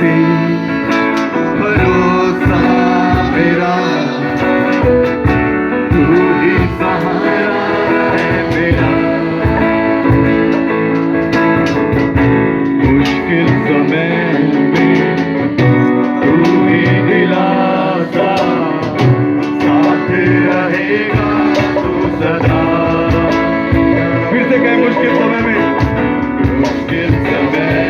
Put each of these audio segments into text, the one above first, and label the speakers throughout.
Speaker 1: से भरोसा मेरा, तू ही सहारा है मेरा। मुश्किल समय में तू ही दिलासा, साथ रहेगा तू सदा। फिर से कहें, मुश्किल समय में, मुश्किल समय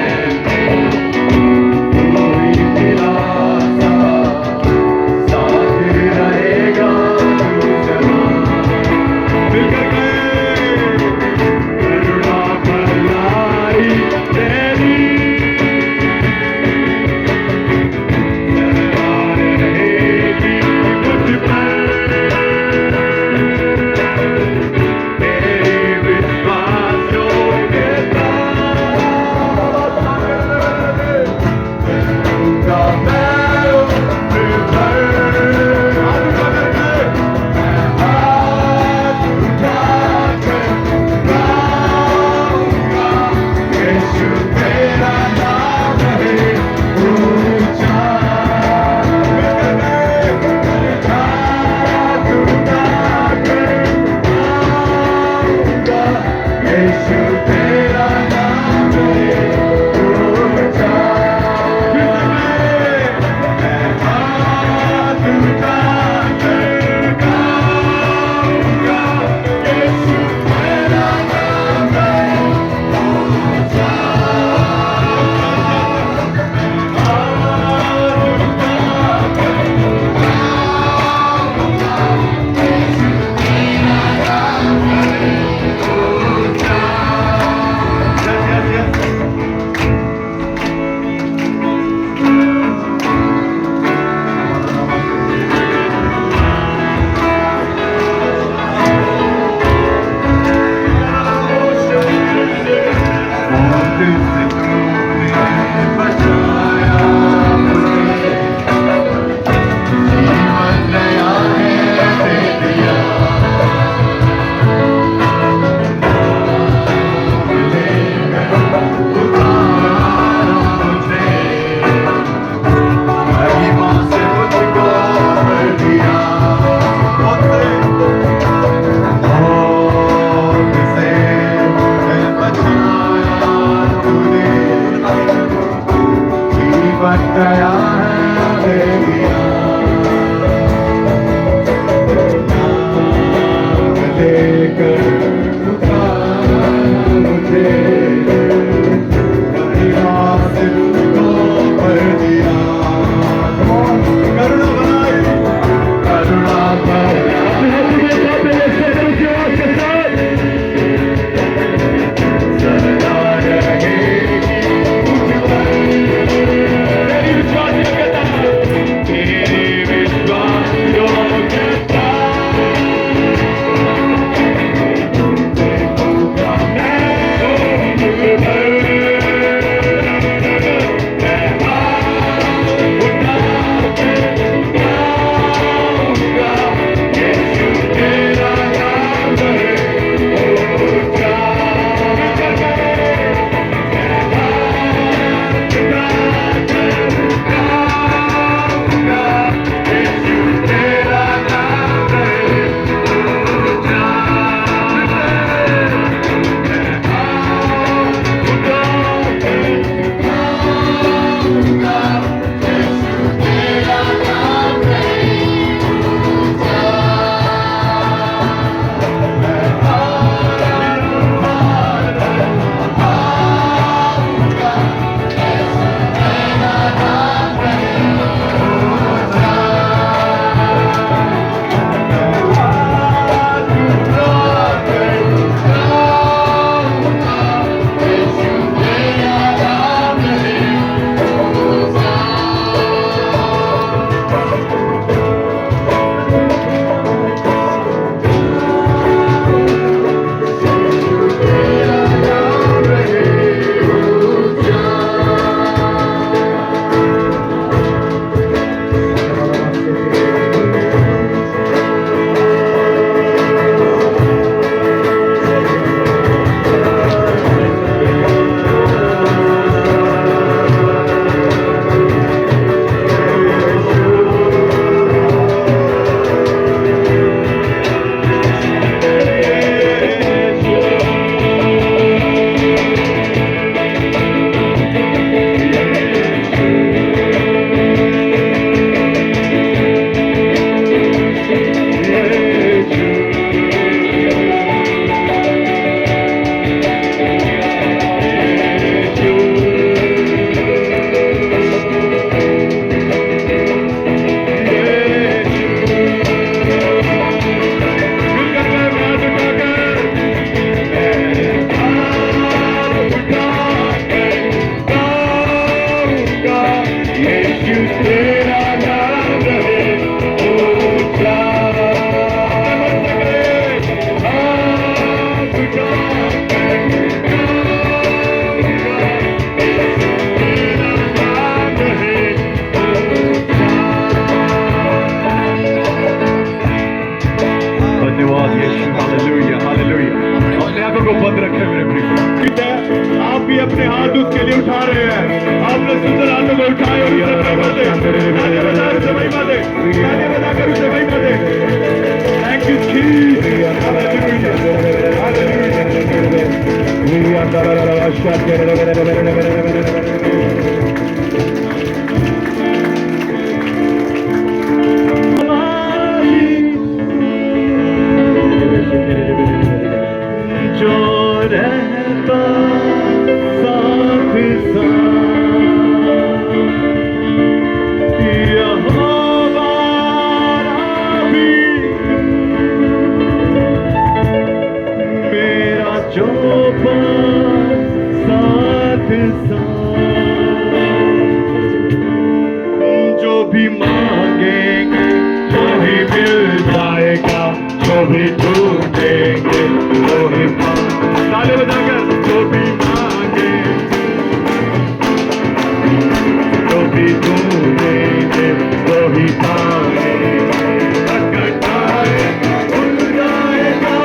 Speaker 1: होगा, यीशु तेरा नाम है ऊंचा। आपका धन्यवाद यीशु, हालेलुया हालेलुया। अपने हाथों को बंद रखें मेरे प्रिय। आप भी अपने हाथ उसके लिए उठा रहे हैं। आपने सुंदर हाथों को उठाए और उसे महिमा दे, ताली बजा उसे महिमा दे, ताली बजाकर उसे महिमा दे। थैंक यू जीसस, हालेलुया जो रहता साथ साथ यहोवा राबी, मेरा जो साथ साथ, जो भी मांगेंगे वो ही मिल जाएगा, जो भी ढूंढेंगे वो ही ताली बजाकर, जो भी मांगे जो भी ढूंढेंगे वो ही पाएंगे, टकराए खुल जाएगा।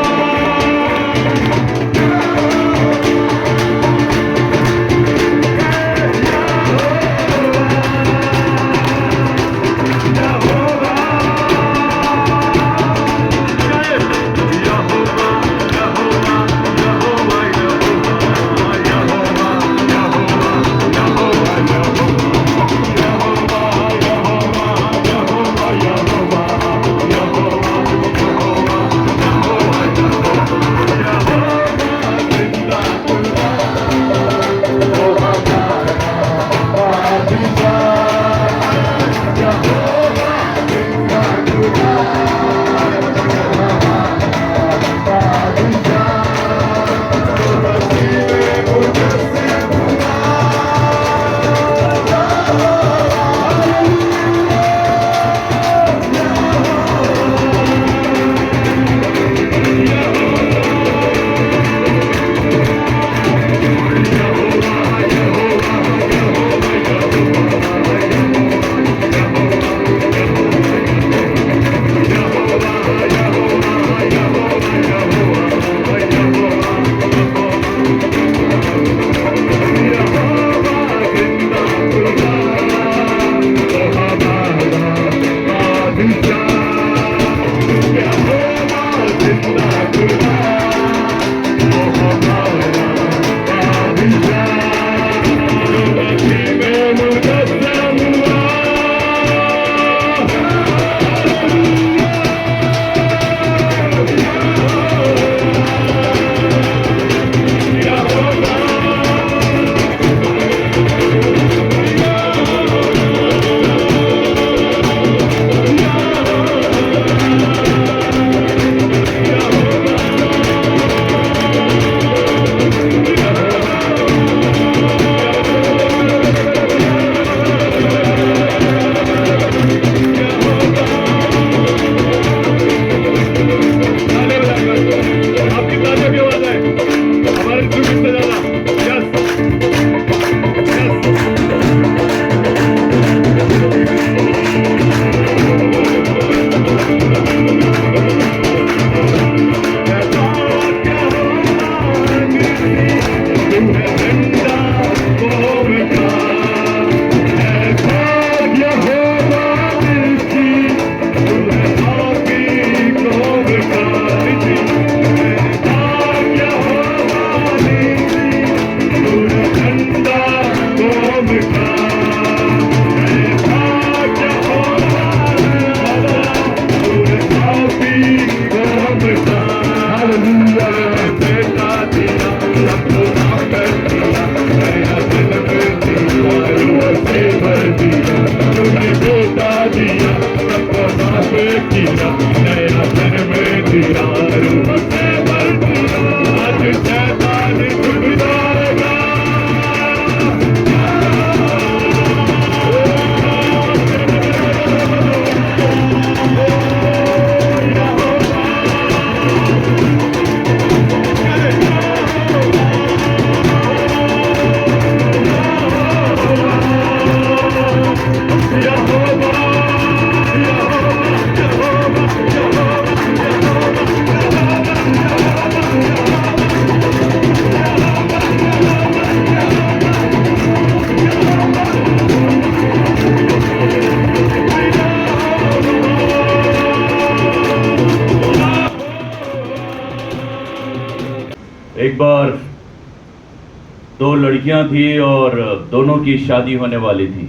Speaker 2: दो लड़कियां थी और दोनों की शादी होने वाली थी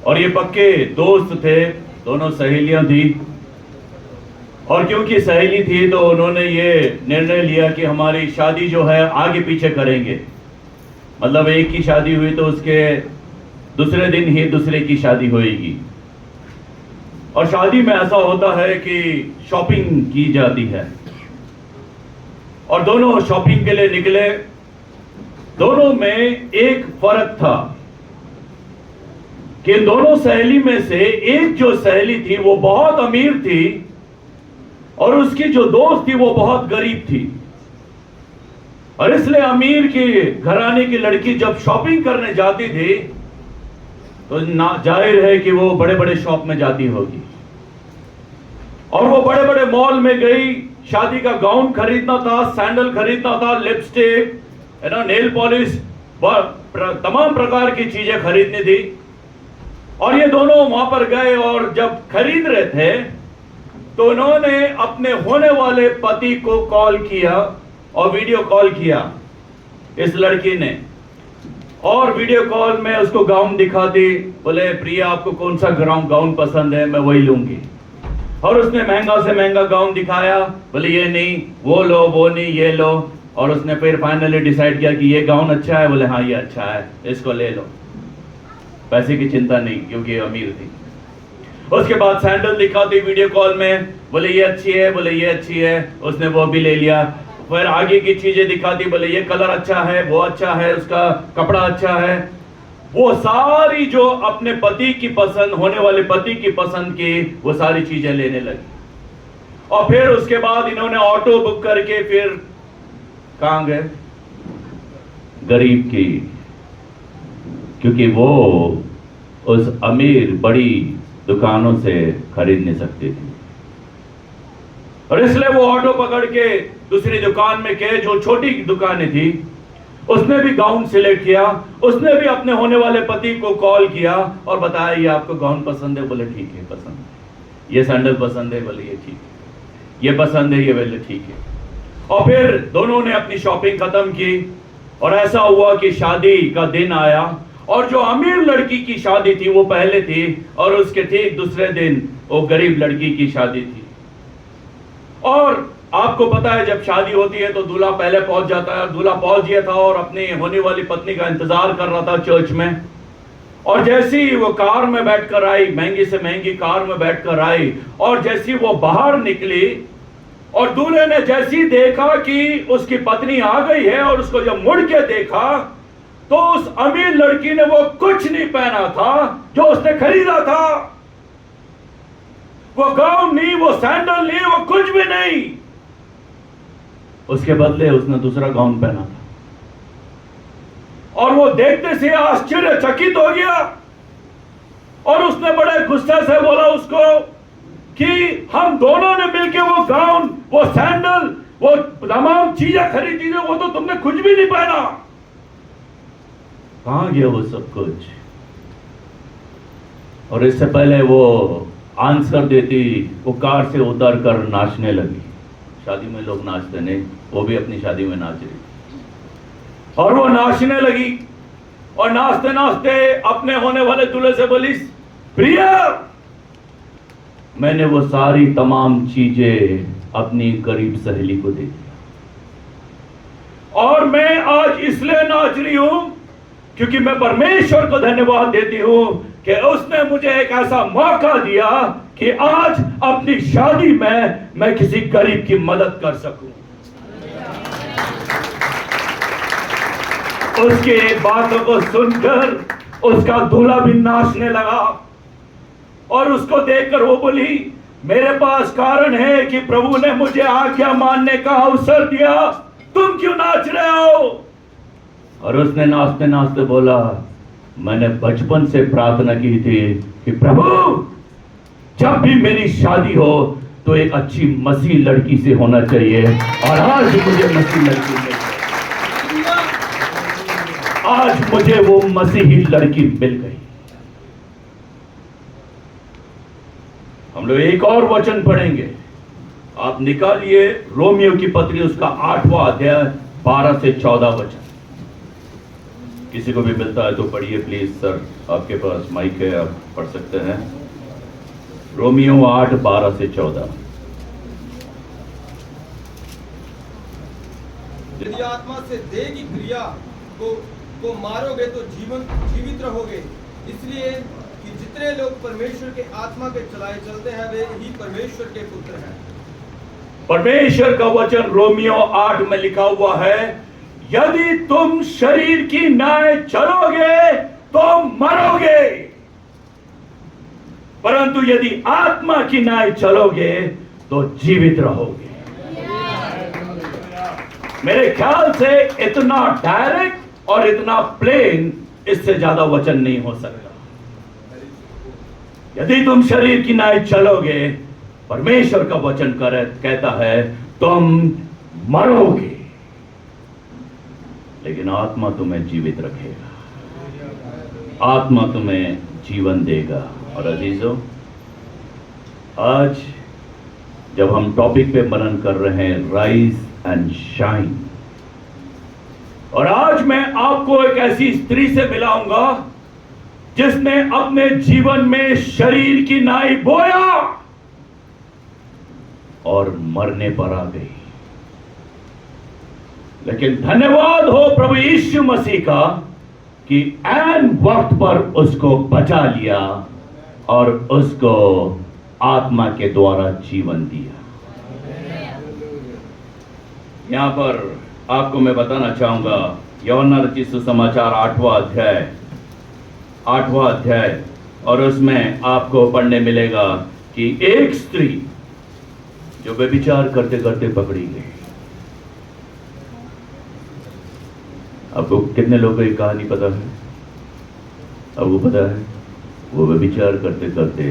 Speaker 2: और ये पक्के दोस्त थे, दोनों सहेलियां थी। और क्योंकि सहेली थी तो उन्होंने ये निर्णय लिया कि हमारी शादी जो है आगे पीछे करेंगे। मतलब एक की शादी हुई तो उसके दूसरे दिन ही दूसरे की शादी होएगी। और शादी में ऐसा होता है कि शॉपिंग की जाती है और दोनों शॉपिंग के लिए निकले। दोनों में एक फर्क था कि इन दोनों सहेली में से एक जो सहेली थी वो बहुत अमीर थी और उसकी जो दोस्त थी वो बहुत गरीब थी। और इसलिए अमीर की घराने की लड़की जब शॉपिंग करने जाती थी तो जाहिर है कि वो बड़े बड़े शॉप में जाती होगी और वो बड़े बड़े मॉल में गई। शादी का गाउन खरीदना था, सैंडल खरीदना था, लिपस्टिक, नेल पॉलिश, तमाम प्रकार की चीजें खरीदनी थी। और ये दोनों वहां पर गए और जब खरीद रहे थे तो उन्होंने अपने होने वाले पति को कॉल किया और वीडियो कॉल किया इस लड़की ने। और वीडियो कॉल में उसको गाउन दिखा दी। बोले प्रिया आपको कौन सा गाउन पसंद है, मैं वही लूंगी। और उसने महंगा से महंगा गाउन दिखाया। बोले ये नहीं, वो लो, वो नहीं, ये लो। और उसने फिर फाइनली डिसाइड किया कि ये गाउन अच्छा है। बोले हाँ ये अच्छा है, इसको ले लो। पैसे की चिंता नहीं क्योंकि ये अमीर थी। उसके बाद सैंडल दिखा दी वीडियो कॉल में। बोले ये अच्छी है, बोले ये अच्छी है, उसने वो भी ले लिया। फिर आगे की चीजें दिखा दी। बोले ये कलर अच्छा है, वो अच्छा है, उसका कपड़ा अच्छा है। वो सारी जो अपने पति की पसंद, होने वाले पति की पसंद की, वो सारी चीजें लेने लगी। और फिर उसके बाद इन्होंने ऑटो बुक करके फिर कहां गए? गरीब की, क्योंकि वो उस अमीर बड़ी दुकानों से खरीद नहीं सकती थी। और इसलिए वो ऑटो पकड़ के दूसरी दुकान में गए जो छोटी दुकानें थी। उसने भी गाउन सिलेक्ट किया। उसने भी अपने होने वाले पति को कॉल किया और बताया ये आपको गाउन पसंद है? बोले ठीक है पसंद है। ये सैंडल पसंद है? बोले ये ठीक है। ये पसंद है? ये बोले ठीक है। और फिर दोनों ने अपनी शॉपिंग खत्म की और ऐसा हुआ कि शादी का दिन आया। और जो अमीर लड़की की शादी थी वो पहले थी और उसके ठीक दूसरे दिन वो गरीब लड़की की शादी थी। और आपको पता है जब शादी होती है तो दूल्हा पहले पहुंच जाता है। दूल्हा पहुंच गया था और अपनी होने वाली पत्नी का इंतजार कर रहा था चर्च में। और जैसी वो कार में बैठकर आई, महंगी से महंगी कार में बैठकर आई, और जैसी वो बाहर निकली और दूल्हे ने जैसी देखा कि उसकी पत्नी आ गई है और उसको जब मुड़ के देखा तो उस अमीर लड़की ने वो कुछ नहीं पहना था जो उसने खरीदा था। वो गाउन नहीं, वो सैंडल नहीं, वो कुछ भी नहीं। उसके बदले उसने दूसरा गाउन पहना था। और वो देखते से आश्चर्यचकित हो गया और उसने बड़े गुस्से से बोला उसको कि हम दोनों ने मिलकर वो गाउन, वो सैंडल, वो तमाम चीजें खरीदी थी, वो तो तुमने कुछ भी नहीं पहना। कहां गया वो सब कुछ? और इससे पहले वो आंसर देती, वो कार से उतर कर नाचने लगी। शादी में लोग नाचते नहीं, वो भी अपनी शादी में नाच रही। और वो नाचने लगी और नाचते नाचते अपने होने वाले दूल्हे से बोली, प्रिया मैंने वो सारी तमाम चीजें अपनी गरीब सहेली को दे दी और मैं आज इसलिए नाच रही हूं क्योंकि मैं परमेश्वर को धन्यवाद देती हूं कि उसने मुझे एक ऐसा मौका दिया कि आज अपनी शादी में मैं किसी गरीब की मदद कर सकूं। उसके बातों को सुनकर उसका दूल्हा भी नाचने लगा और उसको देखकर वो बोली, मेरे पास कारण है कि प्रभु ने मुझे आज्ञा मानने का अवसर दिया, तुम क्यों नाच रहे हो? और उसने नाचते नाचते बोला, मैंने बचपन से प्रार्थना की थी कि प्रभु जब भी मेरी शादी हो तो एक अच्छी मसीह लड़की से होना चाहिए, और आज मुझे मसीह लड़की मिल गई। आज मुझे वो मसीही लड़की मिल गई। हम लोग एक और वचन पढ़ेंगे, आप निकालिए रोमियो की पत्री उसका 8वां अध्याय 12 से 14 वचन। किसी को भी मिलता है तो पढ़िए प्लीज सर, आपके पास माइक है, आप पढ़ सकते हैं। रोमियो 8:12 से 14।
Speaker 3: यदि आत्मा से देह की क्रिया को मारोगे तो जीवित रहोगे। इसलिए कि जितने लोग परमेश्वर के आत्मा के चलाए चलते हैं वे ही परमेश्वर के पुत्र हैं।
Speaker 2: परमेश्वर का वचन रोमियो 8 में लिखा हुआ है, यदि तुम शरीर की नाय चलोगे तो मरोगे, परंतु यदि आत्मा की नाय चलोगे तो जीवित रहोगे। मेरे ख्याल से इतना डायरेक्ट और इतना प्लेन इससे ज्यादा वचन नहीं हो सकता। यदि तुम शरीर की नाय चलोगे, परमेश्वर का वचन कहता है तुम मरोगे, लेकिन आत्मा तुम्हें जीवित रखेगा, आत्मा तुम्हें जीवन देगा। और अजीजों, आज जब हम टॉपिक पे मनन कर रहे हैं राइज एंड शाइन, और आज मैं आपको एक ऐसी स्त्री से मिलाऊंगा जिसने अपने जीवन में शरीर की नाई बोया और मरने पर आ गई, लेकिन धन्यवाद हो प्रभु यीशु मसीह का कि ऐन वक्त पर उसको बचा लिया और उसको आत्मा के द्वारा जीवन दिया। यहां पर आपको मैं बताना चाहूंगा, यूहन्ना रचित सुसमाचार 8वां अध्याय, और उसमें आपको पढ़ने मिलेगा कि एक स्त्री जो व्यभिचार करते करते पकड़ी गई। आपको कितने लोगों को ये कहानी पता है? आपको पता है वो व्यभिचार करते करते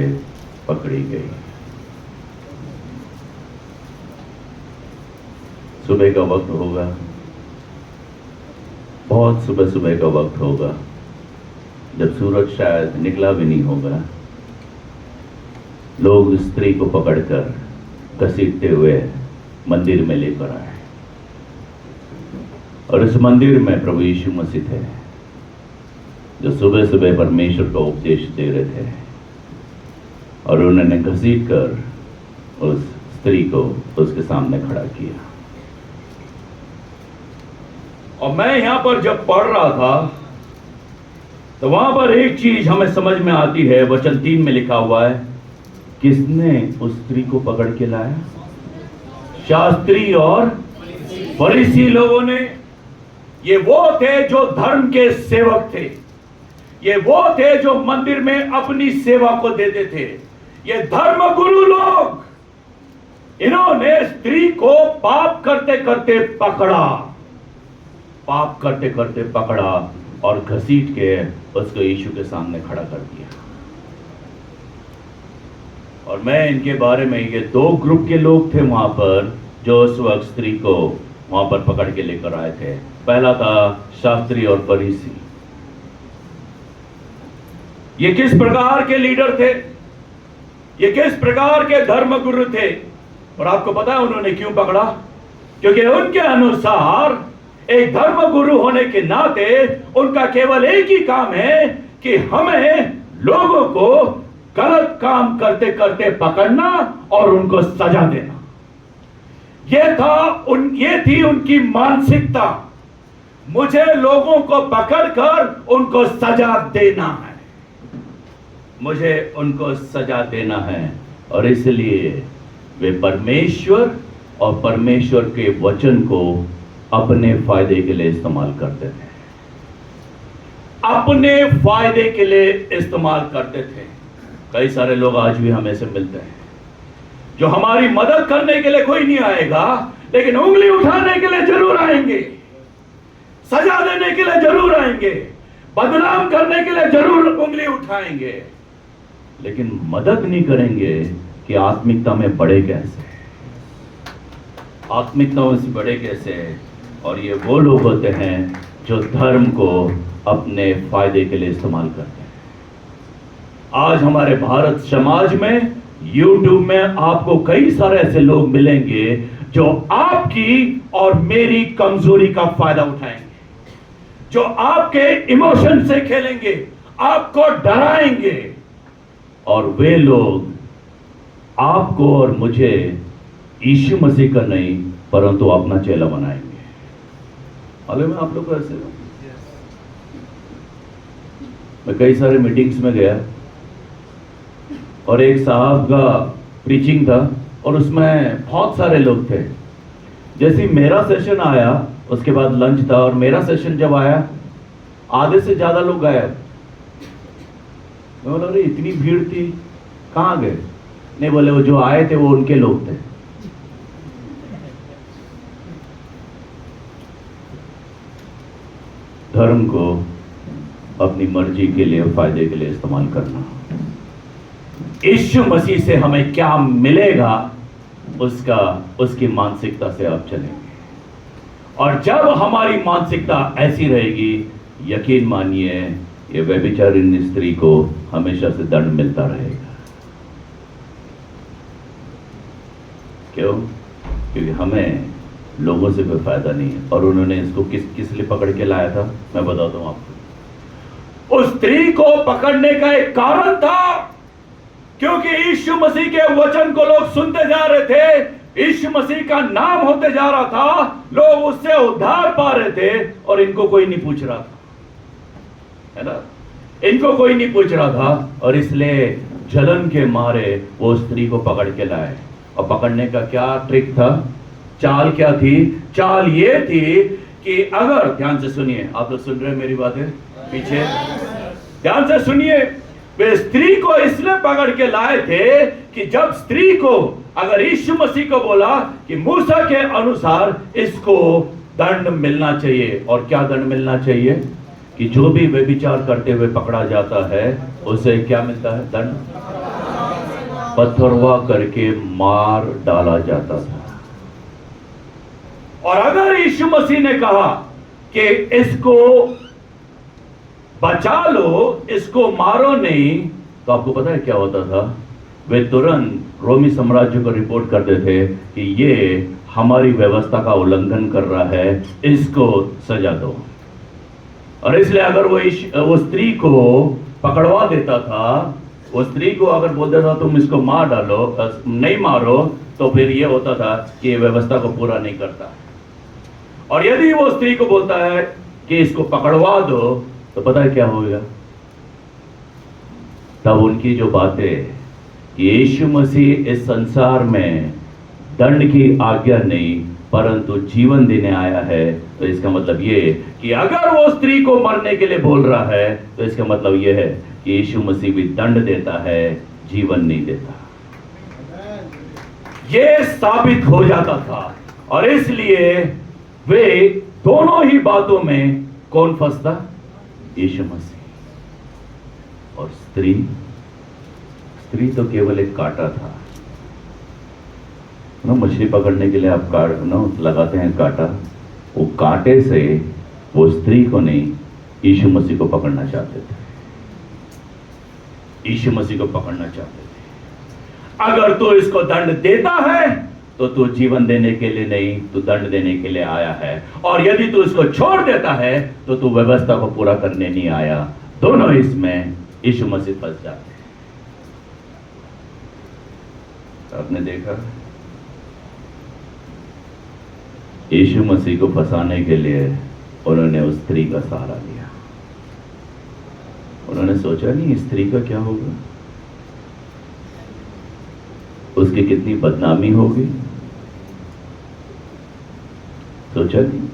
Speaker 2: पकड़ी गई। सुबह का वक्त होगा, बहुत सुबह सुबह का वक्त होगा, जब सूरज शायद निकला भी नहीं होगा। लोग स्त्री को पकड़कर घसीटते हुए मंदिर में लेकर आए, और इस मंदिर में प्रभु यीशु मसीह थे जो सुबह सुबह परमेश्वर का उपदेश दे रहे थे, और उन्होंने घसीट कर उस स्त्री को उसके सामने खड़ा किया। और मैं यहां पर जब पढ़ रहा था तो वहां पर एक चीज हमें समझ में आती है। वचन 3 में लिखा हुआ है, किसने उस स्त्री को पकड़ के लाया? शास्त्री और फरीसी लोगों ने। ये वो थे जो धर्म के सेवक थे, ये वो थे जो मंदिर में अपनी सेवा को देते थे, ये धर्म गुरु लोग। इन्होंने स्त्री को पाप करते करते पकड़ा और घसीट के उसको यीशु के सामने खड़ा कर दिया। और मैं इनके बारे में, ये 2 ग्रुप के लोग थे वहां पर जो उस वक्त स्त्री को वहां पर पकड़ के लेकर आए थे। पहला था शास्त्री और फरीसी। ये किस प्रकार के लीडर थे, ये किस प्रकार के धर्म गुरु थे? और आपको पता है उन्होंने क्यों पकड़ा? क्योंकि उनके अनुसार एक धर्म गुरु होने के नाते उनका केवल एक ही काम है कि हमें लोगों को गलत काम करते करते पकड़ना और उनको सजा देना। ये थी उनकी मानसिकता। मुझे लोगों को पकड़कर उनको सजा देना है, मुझे उनको सजा देना है। और इसलिए वे परमेश्वर और परमेश्वर के वचन को अपने फायदे के लिए इस्तेमाल करते थे, अपने फायदे के लिए इस्तेमाल करते थे। कई सारे लोग आज भी हमें से मिलते हैं जो हमारी मदद करने के लिए कोई नहीं आएगा, लेकिन उंगली उठाने के लिए जरूर आएंगे, सजा देने के लिए जरूर आएंगे, बदनाम करने के लिए जरूर उंगली उठाएंगे, लेकिन मदद नहीं करेंगे कि आत्मिकता में बढ़े कैसे, आत्मिकता में बढ़े कैसे। और ये वो लोग होते हैं जो धर्म को अपने फायदे के लिए इस्तेमाल करते हैं। आज हमारे भारत समाज में, YouTube में आपको कई सारे ऐसे लोग मिलेंगे जो आपकी और मेरी कमजोरी का फायदा उठाएंगे, जो आपके इमोशन से खेलेंगे, आपको डराएंगे, और वे लोग आपको और मुझे यीशु मसीह का नहीं परंतु अपना चेला बनाएंगे। मालूम है आप लोग को ऐसे? मैं कई सारे मीटिंग्स में गया और एक साहब का प्रीचिंग था और उसमें बहुत सारे लोग थे। जैसे ही मेरा सेशन आया उसके बाद लंच था और मेरा सेशन जब आया आधे से ज्यादा लोग गायब। मैं बोला अरे इतनी भीड़ थी, कहाँ गए? नहीं, बोले वो जो आए थे वो उनके लोग थे। धर्म को अपनी मर्जी के लिए, फायदे के लिए इस्तेमाल करना। यीशु मसीह से हमें क्या मिलेगा उसकी मानसिकता से आप चलेंगे। और जब हमारी मानसिकता ऐसी रहेगी, यकीन मानिए ये व्यभिचारिणी स्त्री को हमेशा से दंड मिलता रहेगा। क्यों? क्योंकि हमें लोगों से कोई फायदा नहीं है। और उन्होंने इसको किस लिए पकड़ के लाया था, मैं बताता हूं आपको। उस स्त्री को पकड़ने का एक कारण था, क्योंकि यीशु मसीह के वचन को लोग सुनते जा रहे थे, यीशु मसीह का नाम होते जा रहा था, लोग उससे उद्धार पा रहे थे और इनको कोई नहीं पूछ रहा था, है ना? इनको कोई नहीं पूछ रहा था और इसलिए जलन के मारे वो स्त्री को पकड़ के लाए। और पकड़ने का क्या ट्रिक था, चाल क्या थी? चाल ये थी कि अगर, ध्यान से सुनिए, आप लोग सुन रहे हैं मेरी बातें पीछे? ध्यान से सुनिए। वे स्त्री को इसलिए पकड़ के लाए थे कि जब स्त्री को अगर यीशु मसीह को बोला कि मूसा के अनुसार इसको दंड मिलना चाहिए, और क्या दंड मिलना चाहिए? कि जो भी व्यभिचार करते हुए पकड़ा जाता है उसे क्या मिलता है? दंड। पथरवा करके मार डाला जाता था। और अगर यीशु मसीह ने कहा कि इसको बचा लो, इसको मारो नहीं, तो आपको पता है क्या होता था? वे तुरंत रोमी साम्राज्य को रिपोर्ट करते थे कि ये हमारी व्यवस्था का उल्लंघन कर रहा है, इसको सजा दो। और इसलिए अगर वो स्त्री को पकड़वा देता था, वो स्त्री को अगर बोलता था तुम इसको मार डालो, नहीं मारो, तो फिर ये होता था कि ये व्यवस्था को पूरा नहीं करता। और यदि वो स्त्री को बोलता है कि इसको पकड़वा दो, तो पता है क्या होगा? तब उनकी जो बातें, यीशु मसीह इस संसार में दंड की आज्ञा नहीं परंतु जीवन देने आया है, तो इसका मतलब ये कि अगर वो स्त्री को मरने के लिए बोल रहा है तो इसका मतलब ये है कि यीशु मसीह भी दंड देता है, जीवन नहीं देता। ये साबित हो जाता था। और इसलिए वे दोनों ही बातों में कौन फंसता? यीशु मसीह। और स्त्री तो केवल एक कांटा था ना। मछली पकड़ने के लिए आप लगाते हैं कांटा, वो कांटे से वो स्त्री को नहीं, यीशु मसीह को पकड़ना चाहते थे। यीशु मसीह को पकड़ना चाहते थे। अगर तू इसको दंड देता है तो तू जीवन देने के लिए नहीं, तू दंड देने के लिए आया है। और यदि तू इसको छोड़ देता है तो तू व्यवस्था को पूरा करने नहीं आया। दोनों इसमें यीशु मसीह फंस जाते हैं। आपने देखा, यीशु मसीह को फंसाने के लिए उन्होंने उस स्त्री का सहारा लिया। उन्होंने सोचा नहीं स्त्री का क्या होगा, उसकी कितनी बदनामी होगी। सोचा नहीं।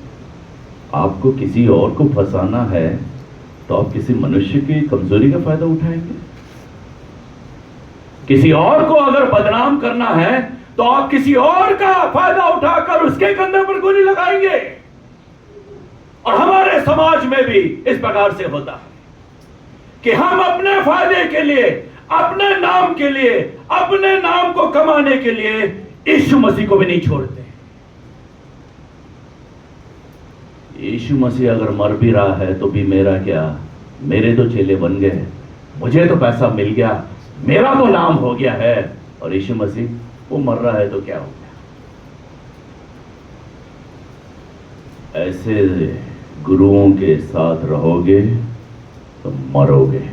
Speaker 2: आपको किसी और को फंसाना है तो आप किसी मनुष्य की कमजोरी का फायदा उठाएंगे। किसी और को अगर बदनाम करना है तो आप किसी और का फायदा उठाकर उसके कंधे पर गोली लगाएंगे। और हमारे समाज में भी इस प्रकार से होता है कि हम अपने फायदे के लिए, अपने नाम के लिए, अपने नाम को कमाने के लिए यीशु मसीह को भी नहीं छोड़ते। यीशु मसीह अगर मर भी रहा है तो भी मेरा क्या, मेरे तो चेले बन गए, मुझे तो पैसा मिल गया, मेरा तो नाम हो गया है। और यीशु मसीह वो मर रहा है तो क्या हो गया। ऐसे गुरुओं के साथ रहोगे तो मरोगे,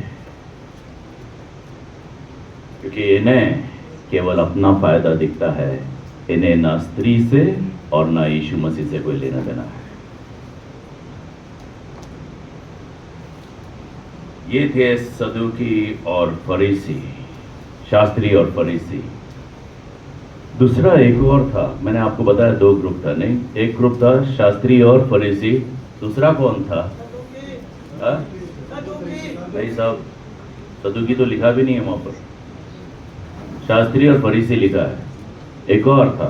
Speaker 2: क्योंकि इन्हें केवल अपना फायदा दिखता है। इन्हें ना स्त्री से और ना यीशु मसीह से कोई लेना देना है। ये थे सदूकी और फरीसी, शास्त्री और फरीसी। दूसरा एक और था, मैंने आपको बताया 2 ग्रुप था, नहीं, एक ग्रुप था शास्त्री और फरीसी, दूसरा कौन था? भाई साहब, सदूकी तो लिखा भी नहीं है वहां पर, शास्त्री और फरीसी लिखा है। एक और था,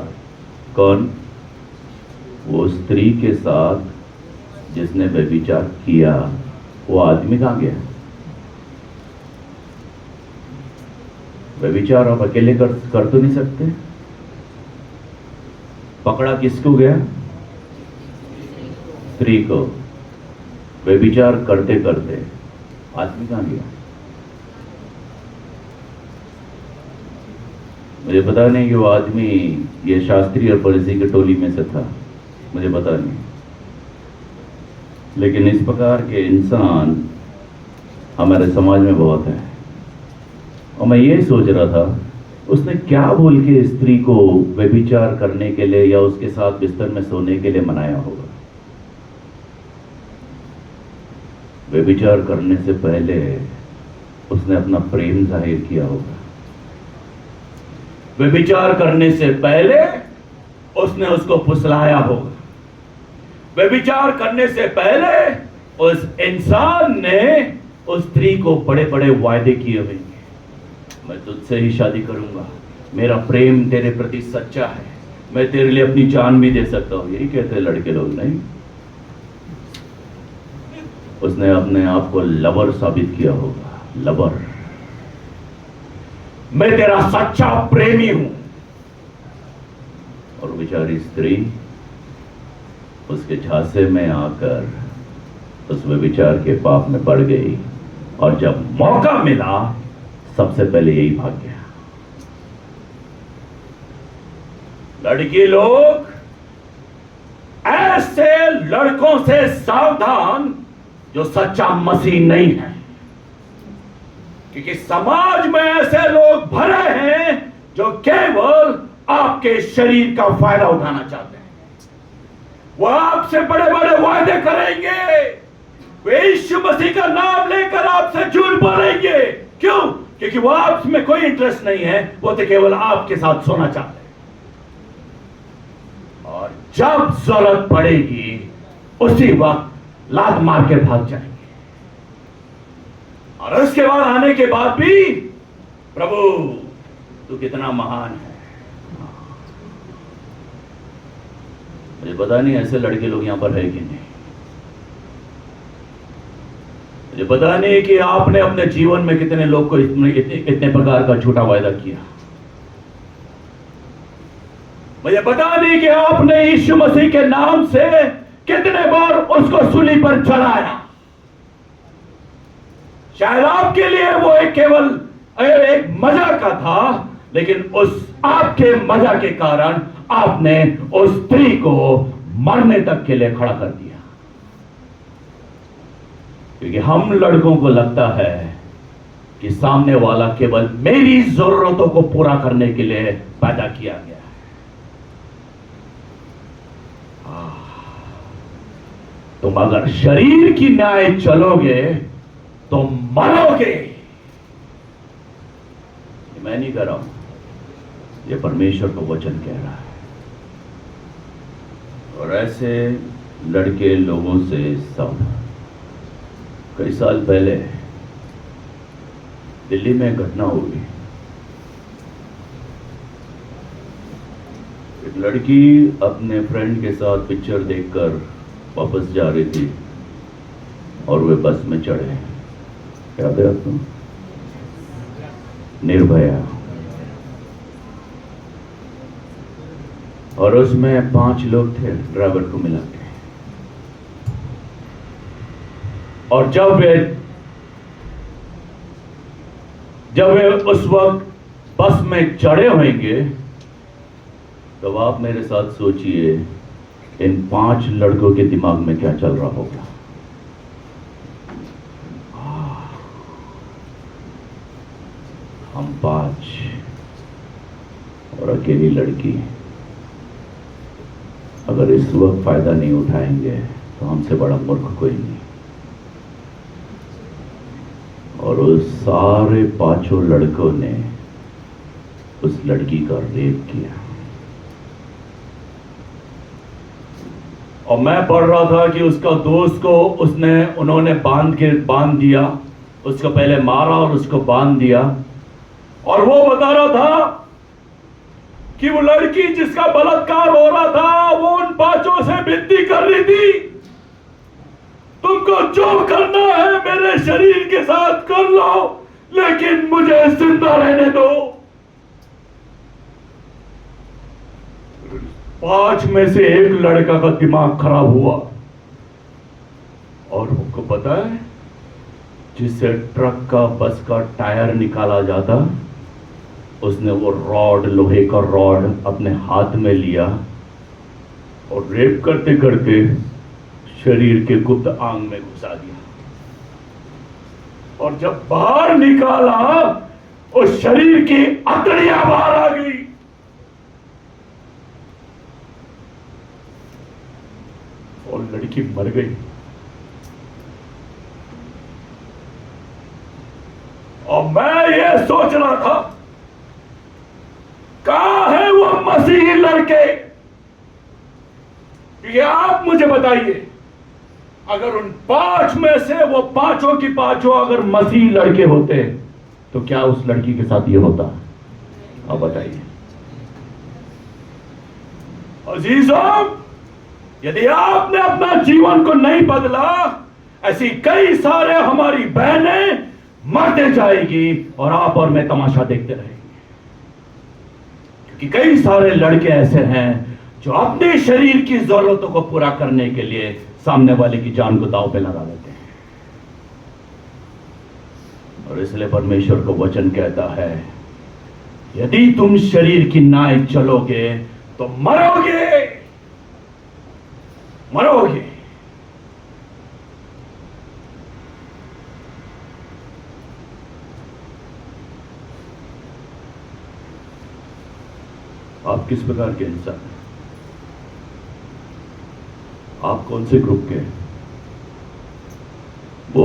Speaker 2: कौन? वो स्त्री के साथ जिसने व्यभिचार किया, वो आदमी कहां गया? व्यभिचार आप अकेले कर तो नहीं सकते। पकड़ा किसको गया? स्त्री को। व्यभिचार करते करते आदमी कहां गया? मुझे पता नहीं कि वो आदमी ये शास्त्री और फरीसी की टोली में से था, मुझे पता नहीं, लेकिन इस प्रकार के इंसान हमारे समाज में बहुत है। और मैं ये सोच रहा था, उसने क्या बोल के स्त्री को व्यभिचार करने के लिए या उसके साथ बिस्तर में सोने के लिए मनाया होगा? व्यभिचार करने से पहले उसने अपना प्रेम जाहिर किया होगा। व्यभिचार करने से पहले उसने उसको फुसलाया होगा। व्यभिचार करने से पहले उस इंसान ने उस स्त्री को बड़े बड़े वायदे किए होंगे, मैं तुझसे ही शादी करूंगा, मेरा प्रेम तेरे प्रति सच्चा है, मैं तेरे लिए अपनी जान भी दे सकता हूं। यही कहते हैं लड़के लोग, नहीं? उसने अपने आप को लवर साबित किया होगा, लवर, मैं तेरा सच्चा प्रेमी हूं। और बेचारी स्त्री उसके झांसे में आकर उस व्यभिचार के पाप में पड़ गई, और जब मौका मिला सबसे पहले यही भाग गया। लड़की लोग, ऐसे लड़कों से सावधान जो सच्चा मसीह नहीं है, क्योंकि समाज में ऐसे लोग भरे हैं जो केवल आपके शरीर का फायदा उठाना चाहते हैं। वो आपसे बड़े बड़े वायदे करेंगे, वे यीशु मसीह का नाम लेकर आपसे झूठ बोलेंगे। क्यों? क्योंकि वो आप में कोई इंटरेस्ट नहीं है, वो तो केवल आपके साथ सोना चाहते हैं। और जब जरूरत पड़ेगी उसी वक्त लात मार के भाग जाएंगे, और उसके बाद आने के बाद भी, प्रभु तू कितना महान है। मुझे पता नहीं ऐसे लड़के लोग यहां पर है कि नहीं। मुझे पता नहीं कि आपने अपने जीवन में कितने लोग को इतने प्रकार का झूठा वायदा किया। मुझे पता नहीं कि आपने यीशु मसीह के नाम से कितने बार उसको सूली पर चढ़ाया। शायद आपके लिए वो एक केवल एक मजा का था, लेकिन उस आपके मजा के कारण आपने उस स्त्री को मरने तक के लिए खड़ा कर दिया। क्योंकि हम लड़कों को लगता है कि सामने वाला केवल मेरी जरूरतों को पूरा करने के लिए पैदा किया गया है। तुम अगर शरीर की न्याय चलोगे तो मरोगे। मैं नहीं कह रहा हूं, ये परमेश्वर का वचन कह रहा है। और ऐसे लड़के लोगों से सावधान। कई साल पहले दिल्ली में घटना हुई। एक लड़की अपने फ्रेंड के साथ पिक्चर देखकर वापस जा रही थी और वे बस में चढ़े। याद है आपको? निर्भया। और उसमें 5 लोग थे ड्राइवर को मिला के। और जब वे उस वक्त बस में चढ़े होंगे, तो आप मेरे साथ सोचिए इन 5 लड़कों के दिमाग में क्या चल रहा होगा। हम 5 और अकेली लड़की, अगर इस वक्त फायदा नहीं उठाएंगे तो हमसे बड़ा मूर्ख कोई नहीं। और उस सारे 5 लड़कों ने उस लड़की का रेप किया। और मैं पढ़ रहा था कि उसका दोस्त को उन्होंने बांध दिया, उसको पहले मारा और उसको बांध दिया। और वो बता रहा था कि वो लड़की जिसका बलात्कार हो रहा था वो उन 5 से विनती कर रही थी, तुमको जो करना है मेरे शरीर के साथ कर लो, लेकिन मुझे जिंदा रहने दो। 5 में से एक लड़का का दिमाग खराब हुआ। और आपको पता है, जिससे ट्रक का बस का टायर निकाला जाता, उसने वो रॉड, लोहे का रॉड अपने हाथ में लिया और रेप करते करते शरीर के गुप्त अंग में घुसा दिया। और जब बाहर निकाला, उस शरीर की अकड़ियां बाहर आ गई। और लड़की मर गई। और मैं ये सोच रहा था, कहां है वो मसीही लड़के? ये आप मुझे बताइए, अगर उन 5 में से वो 5 की 5 अगर मसीही लड़के होते तो क्या उस लड़की के साथ ये होता? आप बताइए। अजीजों, यदि आपने अपना जीवन को नहीं बदला, ऐसी कई सारे हमारी बहनें मरते जाएगी और आप और मैं तमाशा देखते रहेंगे। क्योंकि कई सारे लड़के ऐसे हैं जो अपने शरीर की जरूरतों को पूरा करने के लिए सामने वाले की जान को दांव पे लगा देते हैं। और इसलिए परमेश्वर को वचन कहता है, यदि तुम शरीर की नाई चलोगे तो मरोगे, मरोगे। आप किस प्रकार के इंसान हैं? आप कौन से ग्रुप के हैं? वो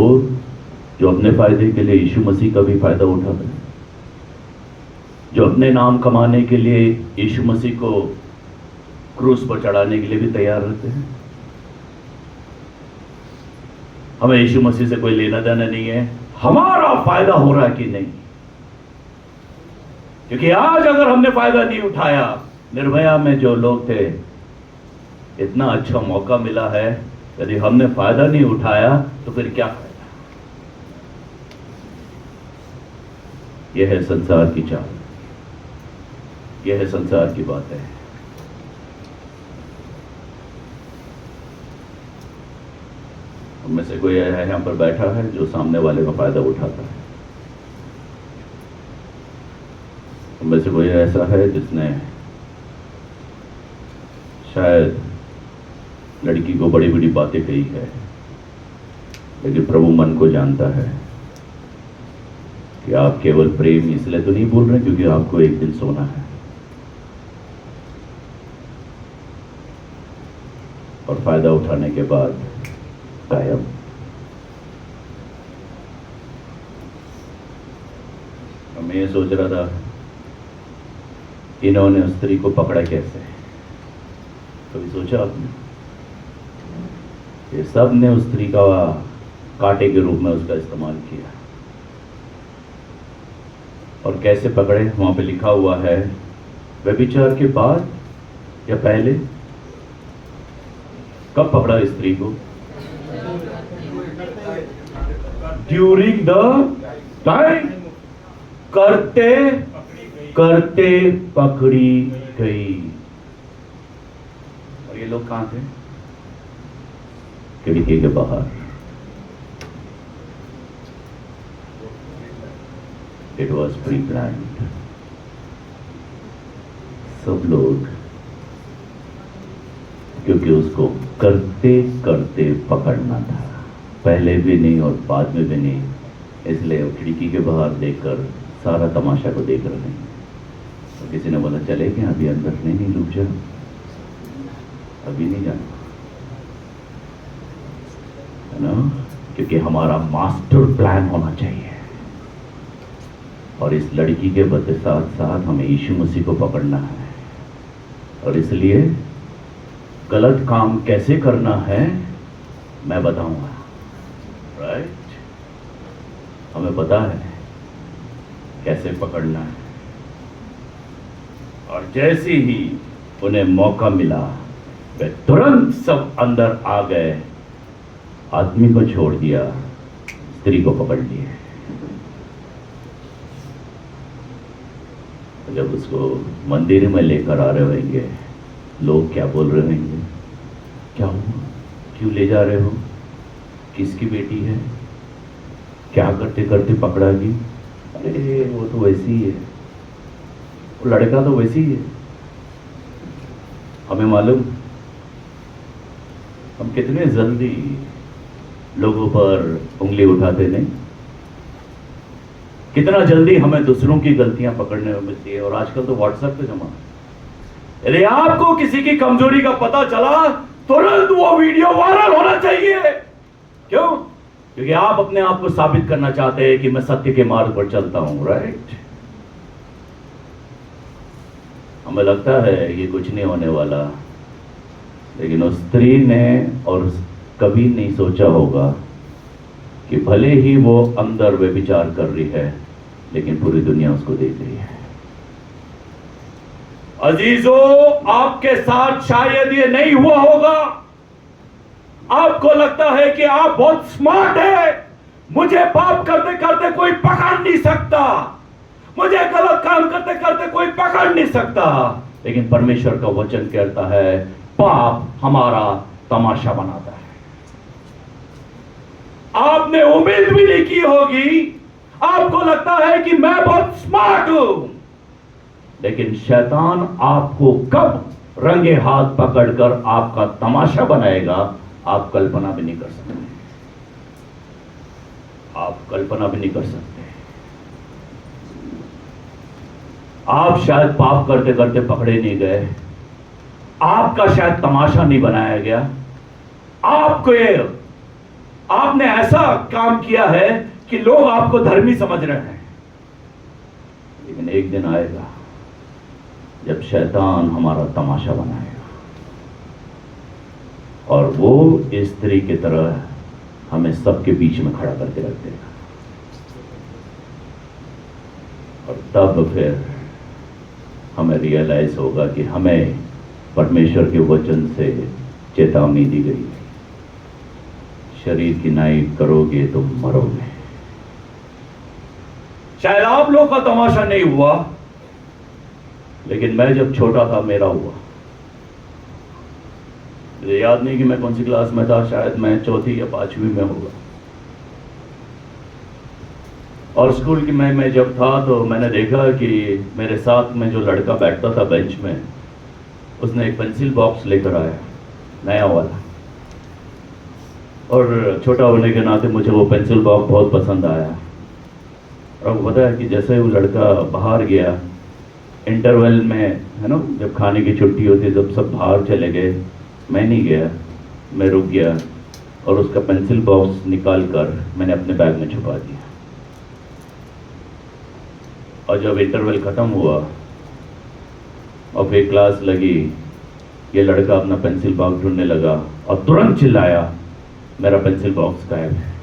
Speaker 2: जो अपने फायदे के लिए यीशु मसीह का भी फायदा उठाते हैं, जो अपने नाम कमाने के लिए यीशु मसीह को क्रूस पर चढ़ाने के लिए भी तैयार रहते हैं। हमें यीशु मसीह से कोई लेना देना नहीं है, हमारा फायदा हो रहा है कि नहीं। क्योंकि आज अगर हमने फायदा नहीं उठाया, निर्भया में जो लोग थे, इतना अच्छा मौका मिला है, यदि हमने फायदा नहीं उठाया तो फिर क्या फायदा? यह है संसार की चाल, यह है संसार की बात है। में से कोई यहां पर बैठा है जो सामने वाले का फायदा उठाता है? में से कोई ऐसा है जिसने शायद लड़की को बड़ी बड़ी बातें कही है, लेकिन प्रभु मन को जानता है कि आप केवल प्रेम इसलिए तो नहीं बोल रहे क्योंकि आपको एक दिन सोना है, और फायदा उठाने के बाद गायब। मैं ये सोच रहा था, इन्होंने उस स्त्री को पकड़ा कैसे? कभी सोचा आपने? ये सब ने उस स्त्री का कांटे के रूप में उसका इस्तेमाल किया। और कैसे पकड़े? वहां पे लिखा हुआ है, व्यभिचार के बाद या पहले? कब पकड़ा इस स्त्री को? ड्यूरिंग द टाइम, करते करते पकड़ी गई। और ये लोग कहां थे? खिड़की के बाहर। It was pre planned. सब लोग क्योंकि उसको करते करते पकड़ना था, पहले भी नहीं और बाद में भी नहीं। इसलिए वो खिड़की के बाहर देखकर सारा तमाशा को देख रहे हैं। तो किसी ने बोला चले क्या अभी अंदर? नहीं रुक जाओ, अभी नहीं जाना, है ना, क्योंकि हमारा मास्टर प्लान होना चाहिए। और इस लड़की के बदले साथ साथ हमें यीशु मसीह को पकड़ना है। और इसलिए गलत काम कैसे करना है मैं बताऊंगा, राइट? हमें पता है कैसे पकड़ना है। और जैसे ही उन्हें मौका मिला वे तुरंत सब अंदर आ गए, आदमी को छोड़ दिया, स्त्री को पकड़ लिए। जब उसको मंदिर में लेकर आ रहे होंगे, लोग क्या बोल रहे होंगे? क्या हुआ, क्यों ले जा रहे हो, किसकी बेटी है, क्या करते करते पकड़ा गई? अरे वो तो वैसी ही है, वो लड़का तो वैसी ही है। हमें मालूम हम कितने जल्दी लोगों पर उंगली उठाते नहीं, कितना जल्दी हमें दूसरों की गलतियां पकड़ने में मिलती है। और आजकल तो व्हाट्सएप पे जमा, यदि आपको किसी की कमजोरी का पता चला तुरंत वो वीडियो वायरल होना चाहिए। क्यों? क्योंकि आप अपने आप को साबित करना चाहते हैं कि मैं सत्य के मार्ग पर चलता हूं, राइट? हमें लगता है ये कुछ नहीं होने वाला, लेकिन उस स्त्री ने और कभी नहीं सोचा होगा कि भले ही वो अंदर व्यभिचार कर रही है, लेकिन पूरी दुनिया उसको देख रही है। अजीजों, आपके साथ शायद ये नहीं हुआ होगा। आपको लगता है कि आप बहुत स्मार्ट है, मुझे पाप करते करते कोई पकड़ नहीं सकता, मुझे गलत काम करते करते कोई पकड़ नहीं सकता। लेकिन परमेश्वर का वचन कहता है पाप हमारा तमाशा बनाता है। आपने उम्मीद भी नहीं की होगी, आपको लगता है कि मैं बहुत स्मार्ट हूं, लेकिन शैतान आपको कब रंगे हाथ पकड़कर आपका तमाशा बनाएगा आप कल्पना भी नहीं कर सकते। आप कल्पना भी नहीं कर सकते। आप शायद पाप करते करते पकड़े नहीं गए, आपका शायद तमाशा नहीं बनाया गया, आपने ऐसा काम किया है कि लोग आपको धर्मी समझ रहे हैं। लेकिन एक दिन आएगा जब शैतान हमारा तमाशा बनाएगा और वो इस स्त्री की तरह हमें सबके बीच में खड़ा करके रख देगा। और तब फिर हमें रियलाइज होगा कि हमें परमेश्वर के वचन से चेतावनी दी गई, शरीर की नाई करोगे तो मरोगे। शायद आप लोग का तमाशा नहीं हुआ, लेकिन मैं जब छोटा था मेरा हुआ। मुझे याद नहीं कि मैं कौन सी क्लास में था, शायद मैं चौथी या पांचवी में होगा। और स्कूल की मैं जब था तो मैंने देखा कि मेरे साथ में जो लड़का बैठता था बेंच में, उसने एक पेंसिल बॉक्स लेकर आया, नया वाला। और छोटा होने के नाते मुझे वो पेंसिल बॉक्स बहुत पसंद आया। और पता है कि जैसे वो लड़का बाहर गया, इंटरवल में, है ना, जब खाने की छुट्टी होती, जब सब बाहर चले गए, मैं नहीं गया, मैं रुक गया और उसका पेंसिल बॉक्स निकाल कर मैंने अपने बैग में छुपा दिया। और जब इंटरवल ख़त्म हुआ और फिर क्लास लगी, ये लड़का अपना पेंसिल बॉक्स ढूंढने लगा और तुरंत चिल्लाया, मेरा पेंसिल बॉक्स गायब है।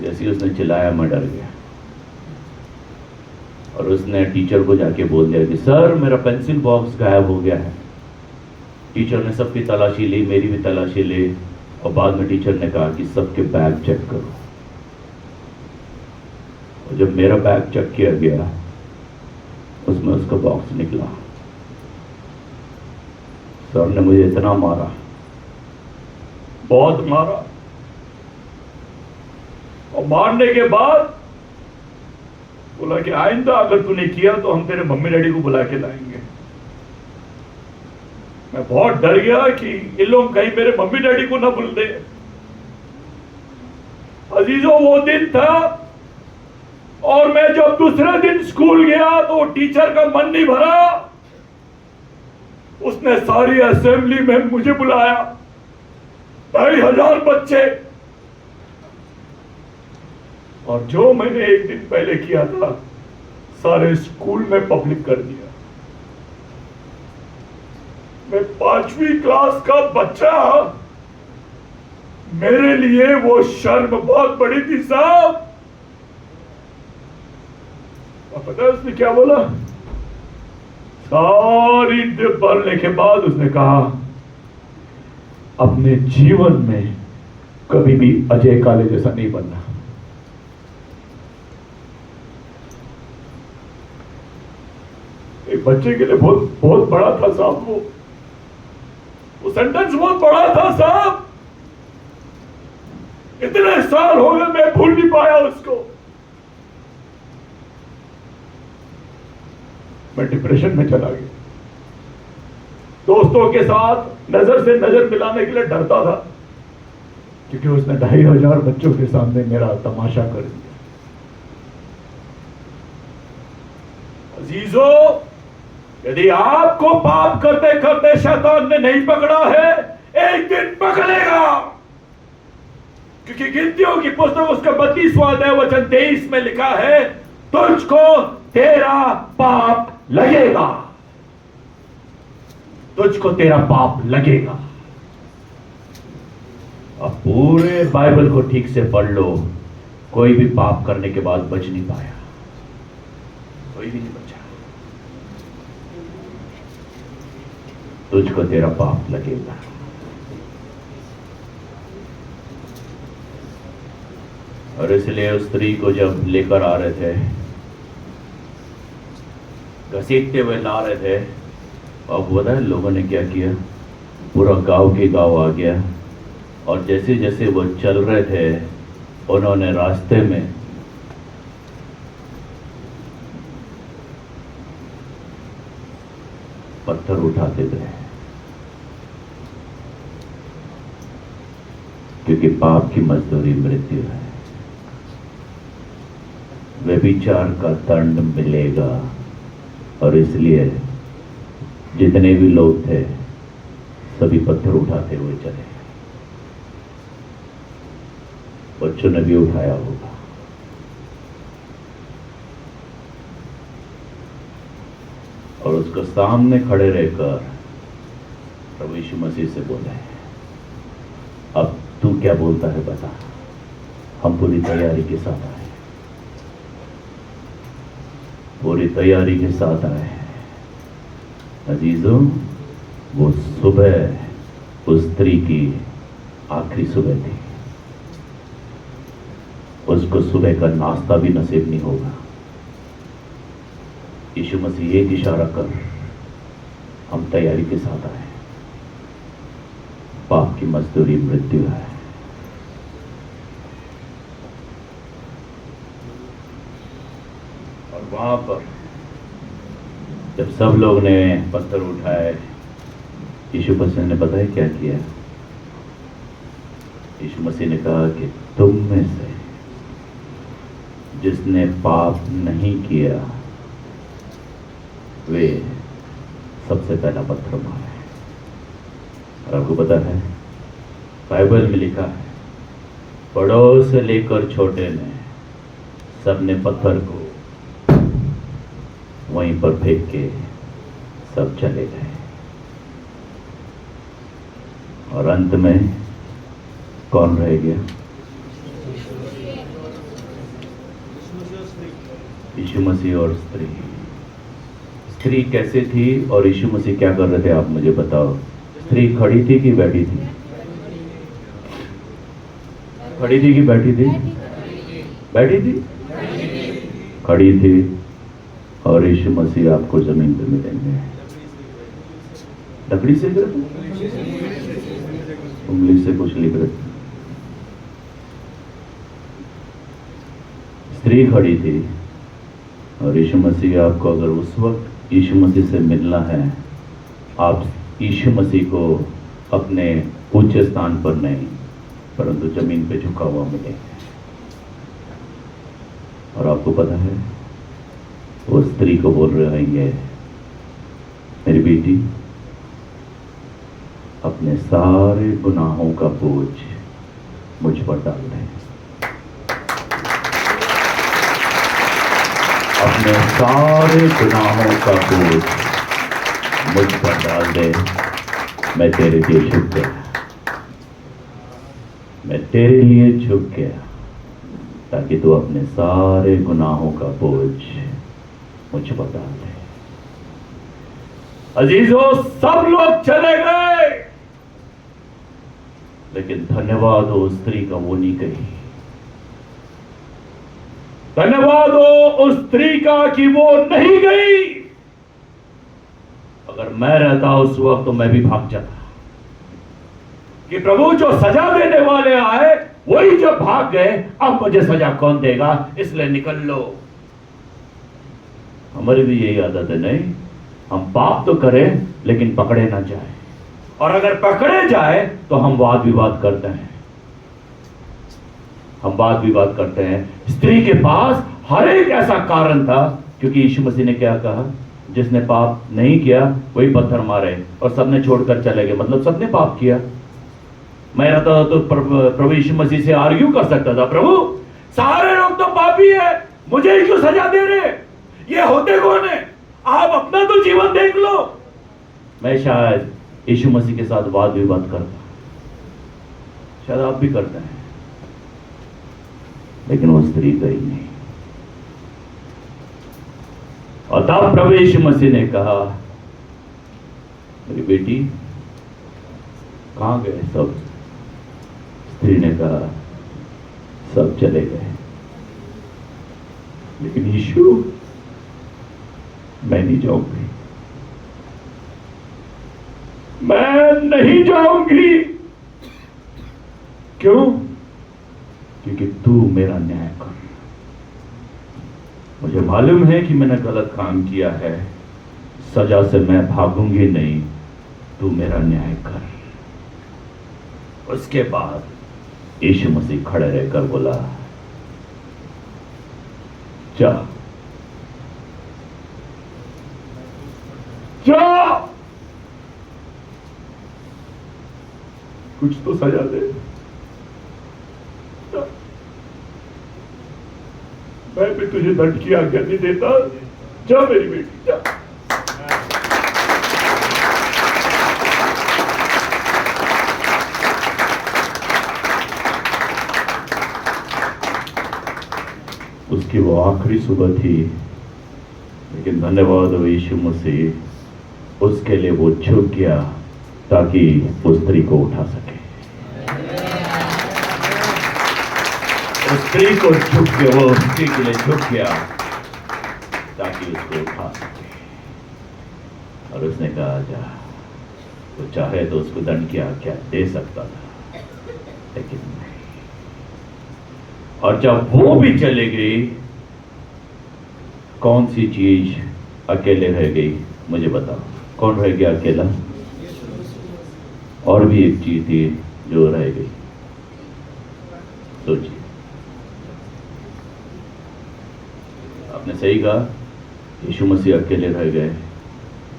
Speaker 2: जैसे ही उसने चिल्लाया मैं डर गया और उसने टीचर को जाके बोल दिया कि सर मेरा पेंसिल बॉक्स गायब हो गया है। टीचर ने सबकी तलाशी ली, मेरी भी तलाशी ली और बाद में टीचर ने कहा कि सबके बैग चेक करो। और जब मेरा बैग चेक किया गया उसमें उसका बॉक्स निकला। सर ने मुझे इतना मारा, बहुत मारा, और मारने के बाद बोला कि आइंदा अगर तूने किया तो हम तेरे मम्मी डैडी को बुला के लाएंगे। मैं बहुत डर गया कि ये लोग कहीं मेरे मम्मी डैडी को ना भूल दे। अजीजों, वो दिन था और मैं जब दूसरे दिन स्कूल गया तो टीचर का मन नहीं भरा। उसने सारी असेंबली में मुझे बुलाया, 2,500 बच्चे, और जो मैंने एक दिन पहले किया था सारे स्कूल में पब्लिक कर दिया। मैं 5वीं क्लास का बच्चा, मेरे लिए वो शर्म बहुत बड़ी थी साहब। और पता है उसने क्या बोला? सारी ट्रिप पढ़ने के बाद उसने कहा, अपने जीवन में कभी भी अजय काले जैसा नहीं बनना। एक बच्चे के लिए बहुत बहुत बड़ा था साहब। वो सेंटेंस बहुत बड़ा था साहब। इतने साल हो गए मैं भूल नहीं पाया उसको। मैं डिप्रेशन में चला गया। दोस्तों के साथ नजर से नजर मिलाने के लिए डरता था, क्योंकि उसने 2,500 बच्चों के सामने मेरा तमाशा कर दिया। अजीजों, यदि आपको पाप करते करते शैतान ने नहीं पकड़ा है, एक दिन पकड़ेगा। क्योंकि गिनतियों की पुस्तक उसका 32वां अध्याय वचन 23 में लिखा है, तुझको तेरा पाप लगेगा, तुझको तेरा पाप लगेगा। अब पूरे बाइबल को ठीक से पढ़ लो, कोई भी पाप करने के बाद बच नहीं पाया, कोई भी नहीं बचा। तुझको तेरा पाप लगेगा। और इसलिए उस स्त्री को जब लेकर आ रहे थे, घसीटते हुए ला रहे थे, और पता है लोगों ने क्या किया? पूरा गांव के गांव आ गया, और जैसे जैसे वो चल रहे थे उन्होंने रास्ते में पत्थर उठाते थे, क्योंकि पाप की मजदूरी मृत्यु है। व्यभिचार का दंड मिलेगा। और इसलिए जितने भी लोग थे सभी पत्थर उठाते हुए चले। बच्चों ने भी उठाया होगा। और उसको सामने खड़े रहकर प्रभु यीशु मसीह से बोले, अब तू क्या बोलता है बता। हम पूरी तैयारी के साथ आए, पूरी तैयारी के साथ आए। अजीजों, वो सुबह उस स्त्री की आखिरी सुबह थी। उसको सुबह का नाश्ता भी नसीब नहीं होगा। यीशु मसीह एक इशारा कर, हम तैयारी के साथ आए। पाप की मजदूरी मृत्यु है। और वहां पर जब सब लोग ने पत्थर उठाए, यीशु मसीह ने पता है क्या किया? यीशु मसीह ने कहा कि तुम में से जिसने पाप नहीं किया वे सबसे पहला पत्थर मारे। और आपको पता है बाइबल में लिखा है, बड़ों से लेकर छोटे ने सबने पत्थर को वहीं पर फेंक के सब चले गए। और अंत में कौन रह गया? यीशु मसीह और स्त्री। स्त्री कैसे थी और यीशु मसीह क्या कर रहे थे, आप मुझे बताओ। स्त्री खड़ी थी कि बैठी थी? खड़ी थी कि बैठी थी? बैठी थी। खड़ी थी। और यीशु मसीह आपको जमीन पे मिलेंगे। लकड़ी से लिख रहे थे, उंगली से कुछ लिख रहे थे। स्त्री खड़ी थी और यीशु मसीह आपको, अगर उस वक्त यीशु मसीह से मिलना है, आप यीशु मसीह को अपने ऊंचे स्थान पर नहीं परंतु जमीन पे झुका हुआ मिले। और आपको पता है वो स्त्री को बोल रहे हैं, मेरी बेटी अपने सारे गुनाहों का बोझ मुझ पर डाल दे, अपने सारे गुनाहों का बोझ मुझ पर डाल दे। मैं तेरे लिए झुक गया, मैं तेरे लिए झुक गया ताकि तू अपने सारे गुनाहों का बोझ मुझ पर डाल दे। अजीजों, सब लोग चले गए, लेकिन धन्यवाद हो उस स्त्री का वो नहीं कही। धन्यवाद हो उस स्त्री का कि वो नहीं गई। अगर मैं रहता उस वक्त तो मैं भी भाग जाता कि प्रभु जो सजा देने वाले आए वही जो भाग गए, अब मुझे सजा कौन देगा, इसलिए निकल लो। हमारी भी यही आदत है, नहीं हम पाप तो करें लेकिन पकड़े ना जाए, और अगर पकड़े जाए तो हम वाद विवाद करते हैं, हम वाद विवाद करते हैं। स्त्री के पास हर एक ऐसा कारण था, क्योंकि यीशु मसीह ने क्या कहा, जिसने पाप नहीं किया वही पत्थर मारे, और सबने छोड़कर चले गए, मतलब सबने पाप किया। मैं रहता तो प्रभु यीशु मसीह से आर्ग्यू कर सकता था, प्रभु सारे लोग तो पापी है, मुझे ही क्यों सजा दे रहे, ये होते कौन है, आप अपना तो जीवन देख लो। मैं शायद यीशु मसीह के साथ वाद विवाद करता, शायद आप भी करते हैं, लेकिन वो स्त्री गई नहीं। और तब प्रभु यीशु मसीह ने कहा, मेरी बेटी कहां गए सब? स्त्री ने कहा, सब चले गए, लेकिन यीशु मैं नहीं जाऊंगी, मैं नहीं जाऊंगी। क्यों? क्योंकि तू मेरा न्याय कर। मुझे मालूम है कि मैंने गलत काम किया है, सजा से मैं भागूंगी नहीं, तू मेरा न्याय कर। उसके बाद यीशु मसीह खड़े रहकर बोला, जा जा, कुछ तो सजा दे, मैं भी तुझे दंड की आज्ञा नहीं देता, जा मेरी बेटी जा। उसकी वो आखिरी सुबह थी, लेकिन धन्यवाद हो यीशु मसीह, उसके लिए वो झुक गया ताकि उस स्त्री को उठा सके। उस स्त्री को झुक के, वो स्त्री के लिए झुक गया ताकि उसको उठा सके। और उसने कहा, जा, वो चाहे तो उसको दंड की आज्ञा दे सकता था, लेकिन नहीं। और जब वो भी चले गई, कौन सी चीज अकेले रह गई, मुझे बताओ, कौन रह गया अकेला? और भी एक चीज थी जो रह गई, सोचिए। आपने सही कहा, यीशु मसीह अकेले रह गए,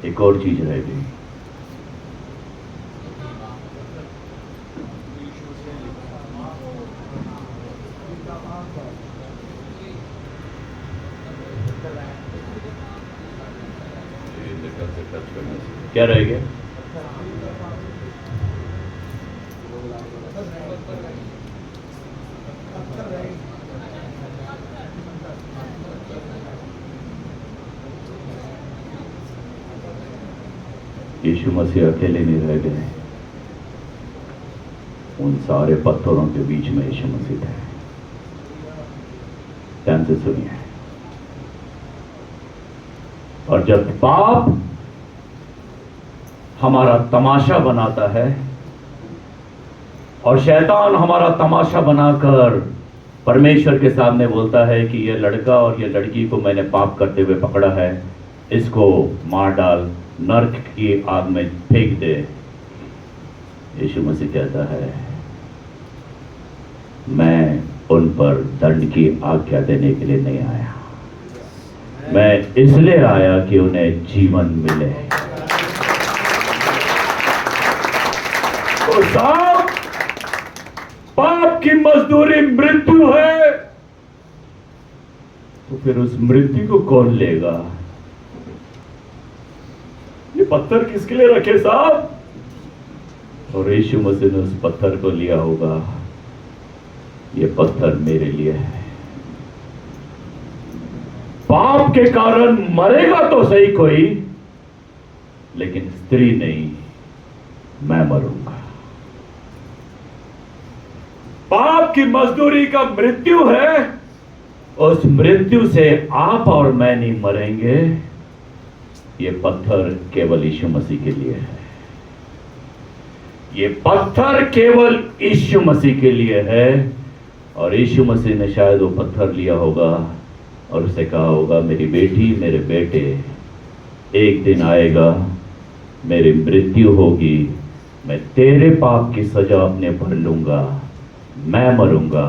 Speaker 2: एक और चीज रह गई। क्या रह गया? यीशु मसीह अकेले नहीं रह गए, उन सारे पत्थरों के बीच में यीशु मसीह थे। ध्यान से सुनिए। और जब पाप हमारा तमाशा बनाता है और शैतान हमारा तमाशा बनाकर परमेश्वर के सामने बोलता है कि ये लड़का और ये लड़की को मैंने पाप करते हुए पकड़ा है, इसको मार डाल, नरक की आग में फेंक दे। यीशु मसीह कहता है, मैं उन पर दंड की आज्ञा देने के लिए नहीं आया, मैं इसलिए आया कि उन्हें जीवन मिले। तो साहब, पाप की मजदूरी मृत्यु है, तो फिर उस मृत्यु को कौन लेगा? ये पत्थर किसके लिए रखे साहब? और यीशु मसीह ने उस पत्थर को लिया होगा, ये पत्थर मेरे लिए है। पाप के कारण मरेगा तो सही कोई, लेकिन स्त्री नहीं, मैं मरूंगा। पाप की मजदूरी का मृत्यु है, उस मृत्यु से आप और मैं नहीं मरेंगे। ये पत्थर केवल यीशु मसीह के लिए है, ये पत्थर केवल यीशु मसीह के लिए है। और यीशु मसीह ने शायद वो पत्थर लिया होगा और उसे कहा होगा, मेरी बेटी, मेरे बेटे, एक दिन आएगा, मेरी मृत्यु होगी, मैं तेरे पाप की सजा अपने पर लूंगा, मैं मरूंगा,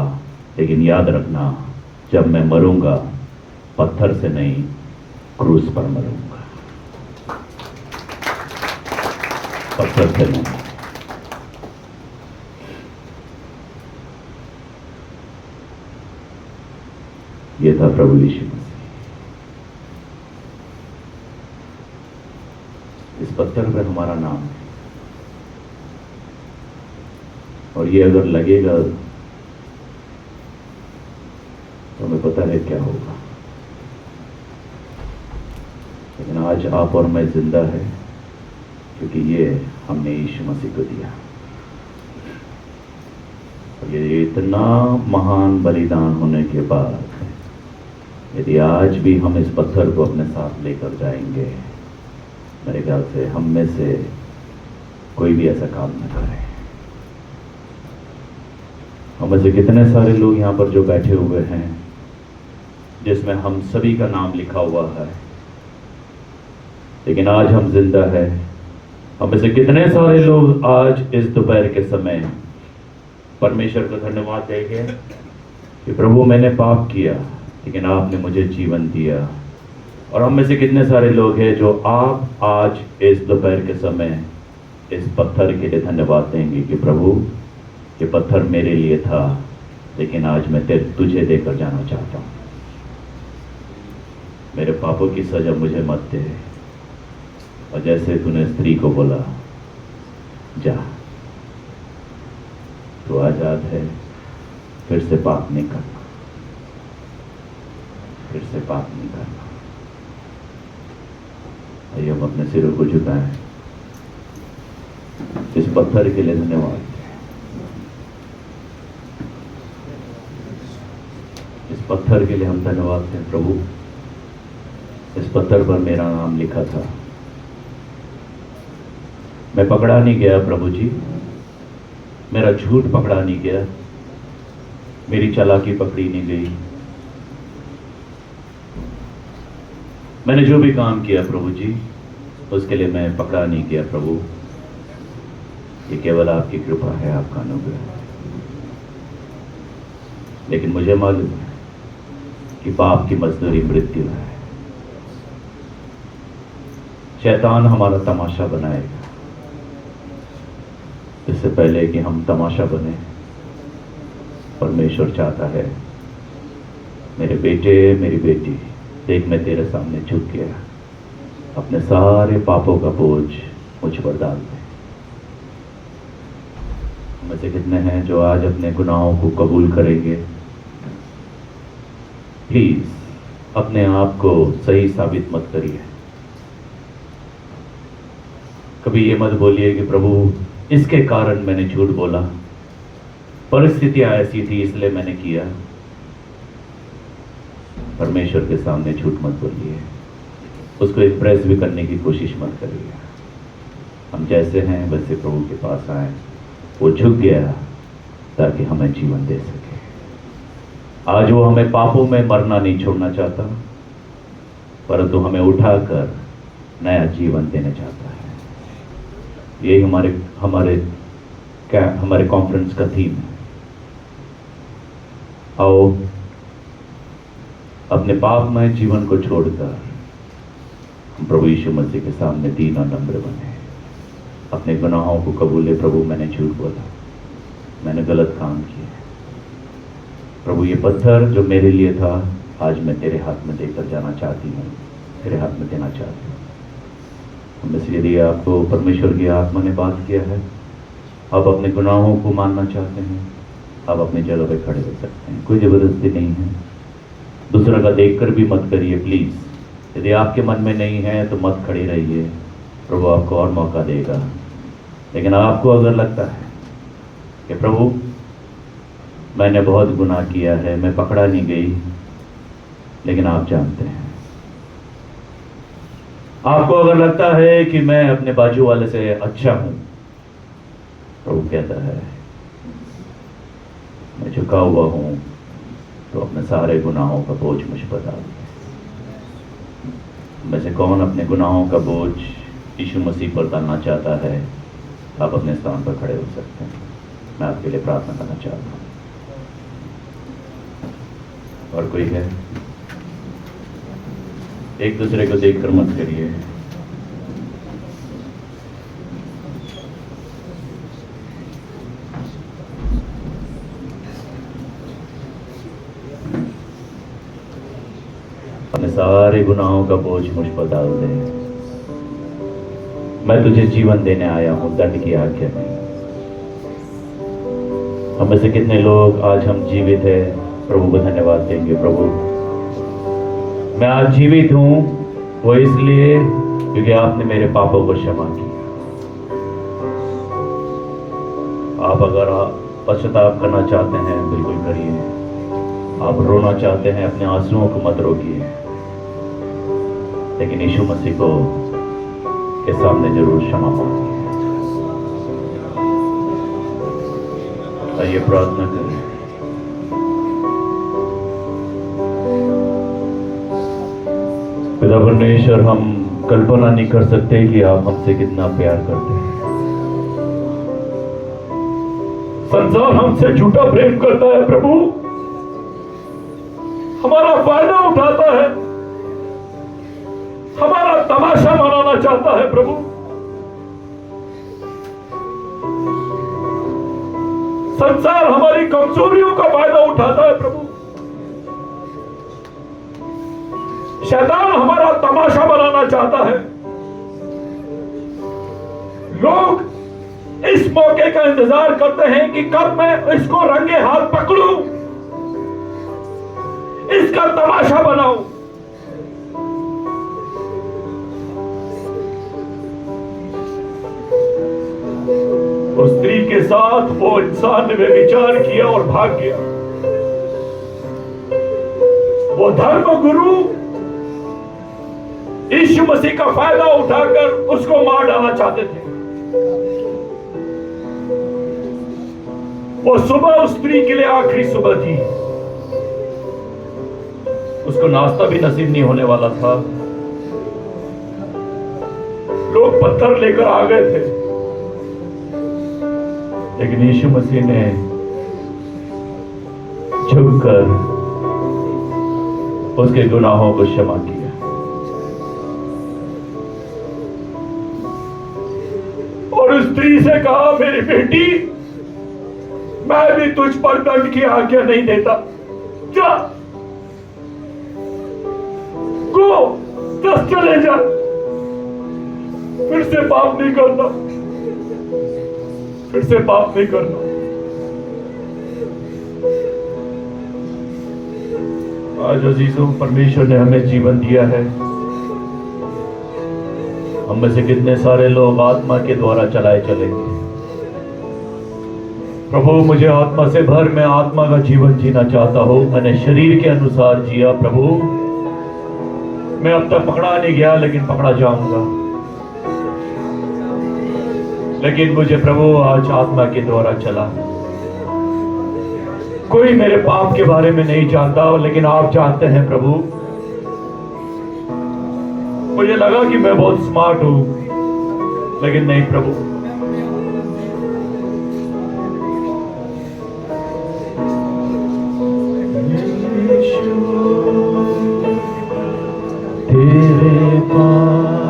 Speaker 2: लेकिन याद रखना, जब मैं मरूंगा पत्थर से नहीं, क्रूस पर मरूंगा, पत्थर से नहीं। ये था प्रभु यीशु मसीह। इस पत्थर पर हमारा नाम है, और ये अगर लगेगा तो हमें पता है क्या होगा। लेकिन आज आप और मैं जिंदा है क्योंकि ये हमने यीशु मसीह को दिया। और ये इतना महान बलिदान होने के बाद यदि आज भी हम इस पत्थर को अपने साथ लेकर जाएंगे, मेरे ख्याल से हम में से कोई भी ऐसा काम न करे। हम में से कितने सारे लोग यहाँ पर जो बैठे हुए हैं, जिसमें हम सभी का नाम लिखा हुआ है, लेकिन आज हम जिंदा है। हम में से कितने सारे लोग आज इस दोपहर के समय परमेश्वर को धन्यवाद देंगे कि प्रभु, मैंने पाप किया लेकिन आपने मुझे जीवन दिया। और हम में से कितने सारे लोग हैं जो आप आज इस दोपहर के समय इस पत्थर के लिए धन्यवाद देंगे कि प्रभु, ये पत्थर मेरे लिए था, लेकिन आज मैं तुझे देकर जाना चाहता हूँ। मेरे पापों की सजा मुझे मत दे। और जैसे तूने स्त्री को बोला, जा, तू आजाद है, फिर से पाप नहीं करना, फिर से पाप नहीं करना। आइए हम अपने सिरों को झुकाएं। इस पत्थर के लिए धन्यवाद। इस पत्थर के लिए हम धन्यवाद दें प्रभु। इस पत्थर पर मेरा नाम लिखा था, मैं पकड़ा नहीं गया प्रभु जी, मेरा झूठ पकड़ा नहीं गया, मेरी चालाकी पकड़ी नहीं गई। मैंने जो भी काम किया प्रभु जी, उसके लिए मैं पकड़ा नहीं गया प्रभु। ये केवल आपकी कृपा है, आपका अनुग्रह है। लेकिन मुझे मालूम है कि पाप की मजदूरी मृत्यु है। शैतान हमारा तमाशा बनाएगा, इससे पहले कि हम तमाशा बने, परमेश्वर चाहता है, मेरे बेटे, मेरी बेटी, देख मैं तेरे सामने झुक गया, अपने सारे पापों का बोझ मुझ पर डाल दे। में से कितने हैं जो आज अपने गुनाहों को कबूल करेंगे? प्लीज अपने आप को सही साबित मत करिए। कभी ये मत बोलिए कि प्रभु इसके कारण मैंने झूठ बोला, परिस्थितियां ऐसी थी इसलिए मैंने किया। परमेश्वर के सामने झूठ मत बोलिए, उसको इम्प्रेस भी करने की कोशिश मत करिए। हम जैसे हैं वैसे प्रभु के पास आए, वो झुक गया ताकि हमें जीवन दे सके। आज वो हमें पापों में मरना नहीं छोड़ना चाहता, परंतु हमें उठाकर नया जीवन देना चाहता है। यही हमारे कॉन्फ्रेंस का थीम है। आओ अपने पापमय जीवन को छोड़कर हम प्रभु यीशु मसीह के सामने दीन और नम्र बने, अपने गुनाहों को कबूले। प्रभु मैंने झूठ बोला, मैंने गलत काम किए। प्रभु ये पत्थर जो मेरे लिए था आज मैं तेरे हाथ में देकर जाना चाहती हूँ, तेरे हाथ में देना चाहती हूँ। हम इसलिए यदि आपको परमेश्वर की आत्मा ने बात किया है, आप अपने गुनाहों को मानना चाहते हैं, आप अपनी जगह पे खड़े हो सकते हैं। कोई जबरदस्ती नहीं है। दूसरा का देखकर भी मत करिए प्लीज। यदि आपके मन में नहीं है तो मत खड़े रहिए, प्रभु आपको और मौका देगा। लेकिन आपको अगर लगता है कि प्रभु मैंने बहुत गुनाह किया है, मैं पकड़ा नहीं गई, लेकिन आप जानते हैं, आपको अगर लगता है कि मैं अपने बाजू वाले से अच्छा हूं, प्रभु कहता है मैं झुका हुआ हूं, तो अपने सारे गुनाहों का बोझ मुझ पर डाल दे। में से कौन अपने गुनाहों का बोझ यीशु मसीह पर डालना चाहता है? आप अपने स्थान पर खड़े हो सकते हैं। मैं आपके लिए प्रार्थना करना चाहता हूं। और कोई है? एक दूसरे को देखकर मत करिए। अपने सारे गुनाहों का बोझ मुझ पर डाल दे। मैं तुझे जीवन देने आया हूं, दंड की आज्ञा नहीं। हम में से कितने लोग आज हम जीवित है, प्रभु को धन्यवाद देंगे। प्रभु मैं आज जीवित हूं वो इसलिए क्योंकि आपने मेरे पापों को क्षमा किया। आप अगर पश्चाताप करना चाहते हैं बिल्कुल करिए। आप रोना चाहते हैं अपने आंसुओं को मत रोकिए, लेकिन यीशु मसीह को के सामने जरूर क्षमा मांगिए। आइए प्रार्थना करें। पिता परमेश्वर, हम कल्पना नहीं कर सकते कि आप हमसे कितना प्यार करते हैं। संसार हमसे झूठा प्रेम करता है प्रभु, हमारा फायदा उठाता है, हमारा तमाशा मनाना चाहता है प्रभु। संसार हमारी कमजोरियों का फायदा उठाता है प्रभु। शैतान हमारा तमाशा बनाना चाहता है। लोग इस मौके का इंतजार करते हैं कि कब मैं इसको रंगे हाथ पकड़ूं, इसका तमाशा बनाऊं। उस स्त्री के साथ वो इंसान ने व्यभिचार किया और भाग गया। वो धर्म गुरु यीशु मसीह का फायदा उठाकर उसको मार डालना चाहते थे। वो सुबह उस स्त्री के लिए आखिरी सुबह थी। उसको नाश्ता भी नसीब नहीं होने वाला था। लोग पत्थर लेकर आ गए थे, लेकिन यीशु मसीह ने झुककर उसके गुनाहों को क्षमा किया। और उस स्त्री से कहा, मेरी बेटी, मैं भी तुझ पर दंड की आज्ञा नहीं देता, जा गो, बस चले जा, फिर से पाप नहीं करना, फिर से पाप नहीं करना। आज अजीजों, परमेश्वर ने हमें जीवन दिया है। हम में से कितने सारे लोग आत्मा के द्वारा चलाए चलेंगे। प्रभु मुझे आत्मा से भर, मैं आत्मा का जीवन जीना चाहता हूं। मैंने शरीर के अनुसार जिया प्रभु, मैं अब तक पकड़ा नहीं गया लेकिन पकड़ा जाऊंगा। लेकिन मुझे प्रभु आज आत्मा के द्वारा चला। कोई मेरे पाप के बारे में नहीं जानता, लेकिन आप जानते हैं प्रभु। मुझे लगा कि मैं बहुत स्मार्ट हूं, लेकिन नहीं प्रभु। तेरे पास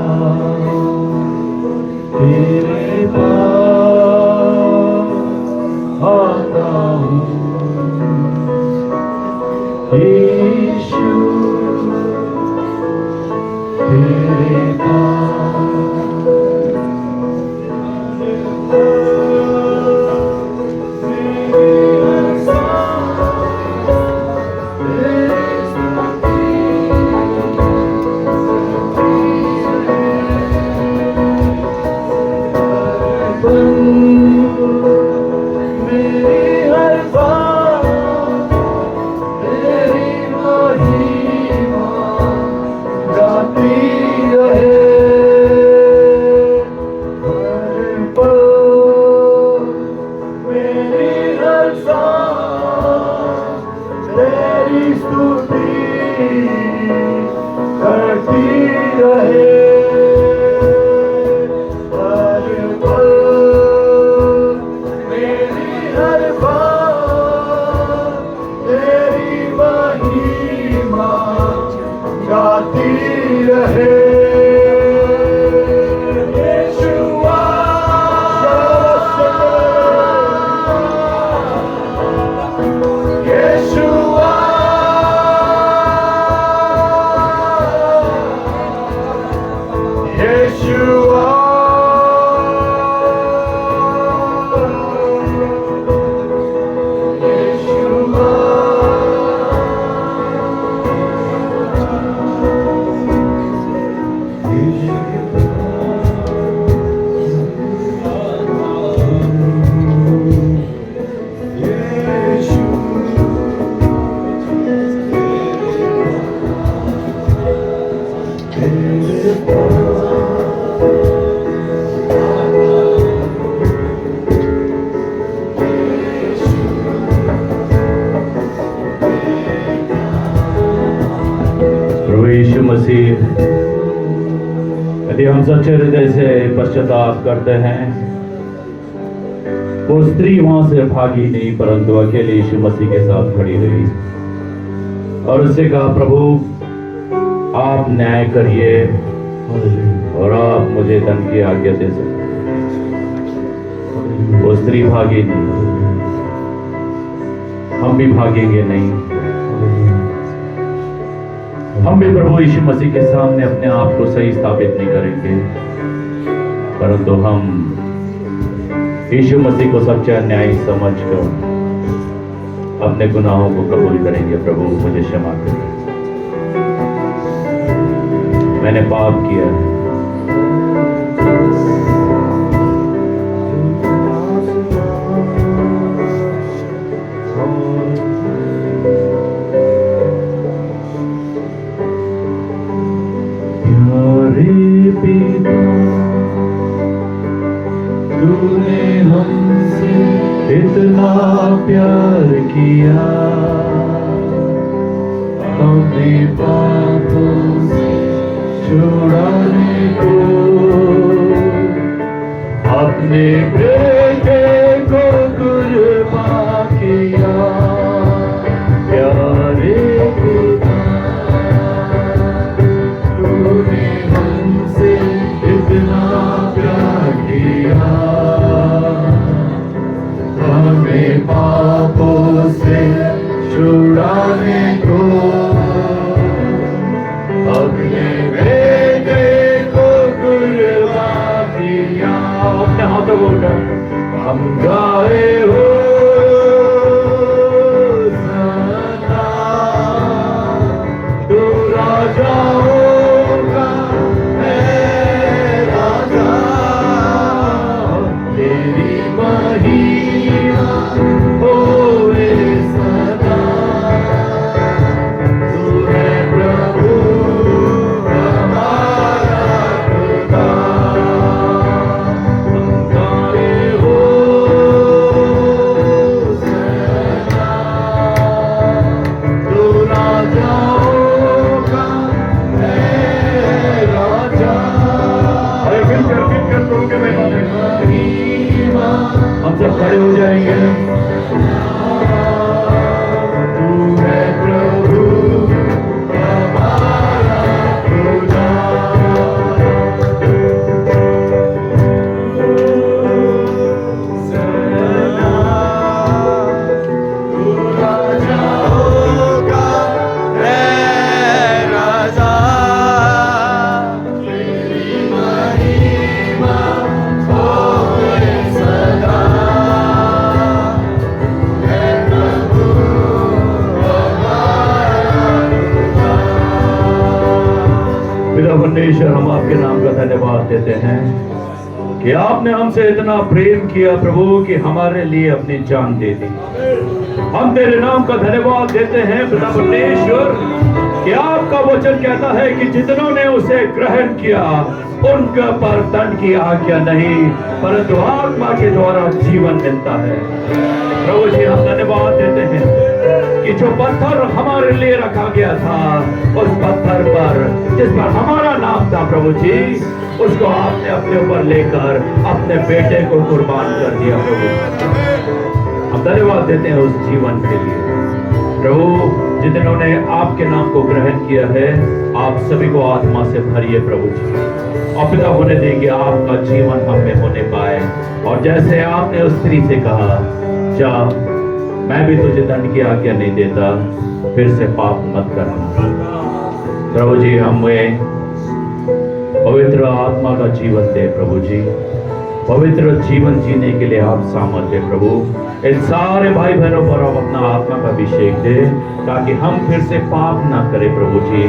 Speaker 2: आता हूँ यीशु, तेरे यदि हम सच्चे हृदय से पश्चाताप करते हैं, वो स्त्री वहां से भागी नहीं, परंतु अकेले यीशु मसीह के साथ खड़ी रही और उससे कहा, प्रभु आप न्याय करिए और आप मुझे दंड की आज्ञा दे सकते। वो स्त्री भागी नहीं, हम भी भागेंगे नहीं। हम भी प्रभु यीशु मसीह के सामने अपने आप को सही स्थापित नहीं करेंगे, परंतु हम यीशु मसीह को सच्चा न्यायी समझकर अपने गुनाहों को कबूल करेंगे। प्रभु मुझे क्षमा करिए, मैंने पाप किया है। तूने हमसे इतना प्यार किया, हमें पापों से छुड़ाने को अपने बेटे को कुर्बान किया। प्यारे पिता, तूने हमसे इतना प्यार किया, हमें पापों से छुड़ाने को अपने बेटे को कुर्बान किया। अपने हाथों को उठा, पिता परमेश्वर, हम आपके नाम का धन्यवाद देते हैं कि आपने हमसे इतना प्रेम किया प्रभु कि हमारे लिए अपनी जान दे दी। हम तेरे नाम का धन्यवाद देते हैं पिता परमेश्वर कि आपका वचन कहता है कि जितनों ने उसे ग्रहण किया उनके पर दंड की आज्ञा नहीं, परंतु आत्मा के द्वारा जीवन मिलता है। प्रभु जी, हम धन्यवाद देते हैं कि जो पत्थर हमारे लिए रखा गया था, उस पत्थर पर जिस पर हमारा नाम था प्रभु जी, उसको आपने अपने ऊपर लेकर अपने बेटे को कुर्बान कर दिया। प्रभु हम धन्यवाद देते हैं उस जीवन के लिए। प्रभु, जिन्होंने आपके नाम को ग्रहण किया है, आप सभी को आत्मा से भरिए प्रभु जी, और पिता होने देंगे आपका जीवन हम में होने पाए। और जैसे आपने उस स्त्री से कहा, जा, मैं भी तुझे दंड की आज्ञा नहीं देता, फिर से पाप मत करना। प्रभु जी, हमें पवित्र आत्मा का जीवन दे प्रभु जी, पवित्र जीवन जीने के लिए आप सामर्थ्य प्रभु। इन सारे भाई बहनों पर आप अपना आत्मा का अभिषेक दे, ताकि हम फिर से पाप ना करें प्रभु जी,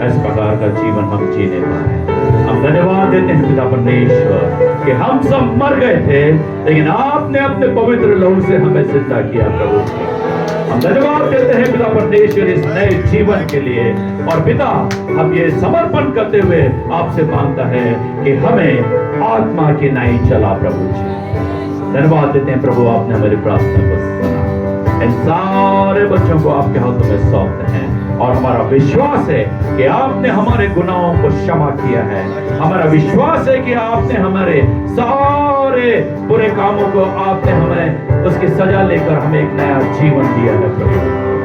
Speaker 2: इस प्रकार का जीवन हम जीने पाए। हम धन्यवाद देते हैं पिता परमेश्वर कि हम सब मर गए थे, लेकिन आपने अपने पवित्र लहू से हमें जिंदा किया प्रभु जी। हम धन्यवाद देते हैं पिता परमेश्वर इस नए जीवन के लिए। और पिता, हम ये समर्पण करते हुए आपसे मांगता है कि हमें आत्मा की नाई चला प्रभु जी। धन्यवाद देते हैं प्रभु, आपने हमारी प्रार्थना को सुना। इन सारे बच्चों को आपके हाथों में सौंपते हैं, और हमारा विश्वास है कि आपने हमारे गुनाहों को क्षमा किया है। हमारा विश्वास है कि आपने हमारे सारे बुरे कामों को, आपने हमें उसकी सजा लेकर हमें एक नया जीवन दिया है प्रभु।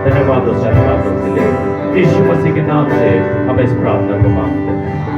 Speaker 2: धन्यवाद हो सारे बातों के लिए। यीशु मसीह के नाम से हम इस प्रार्थना को मांगते हैं।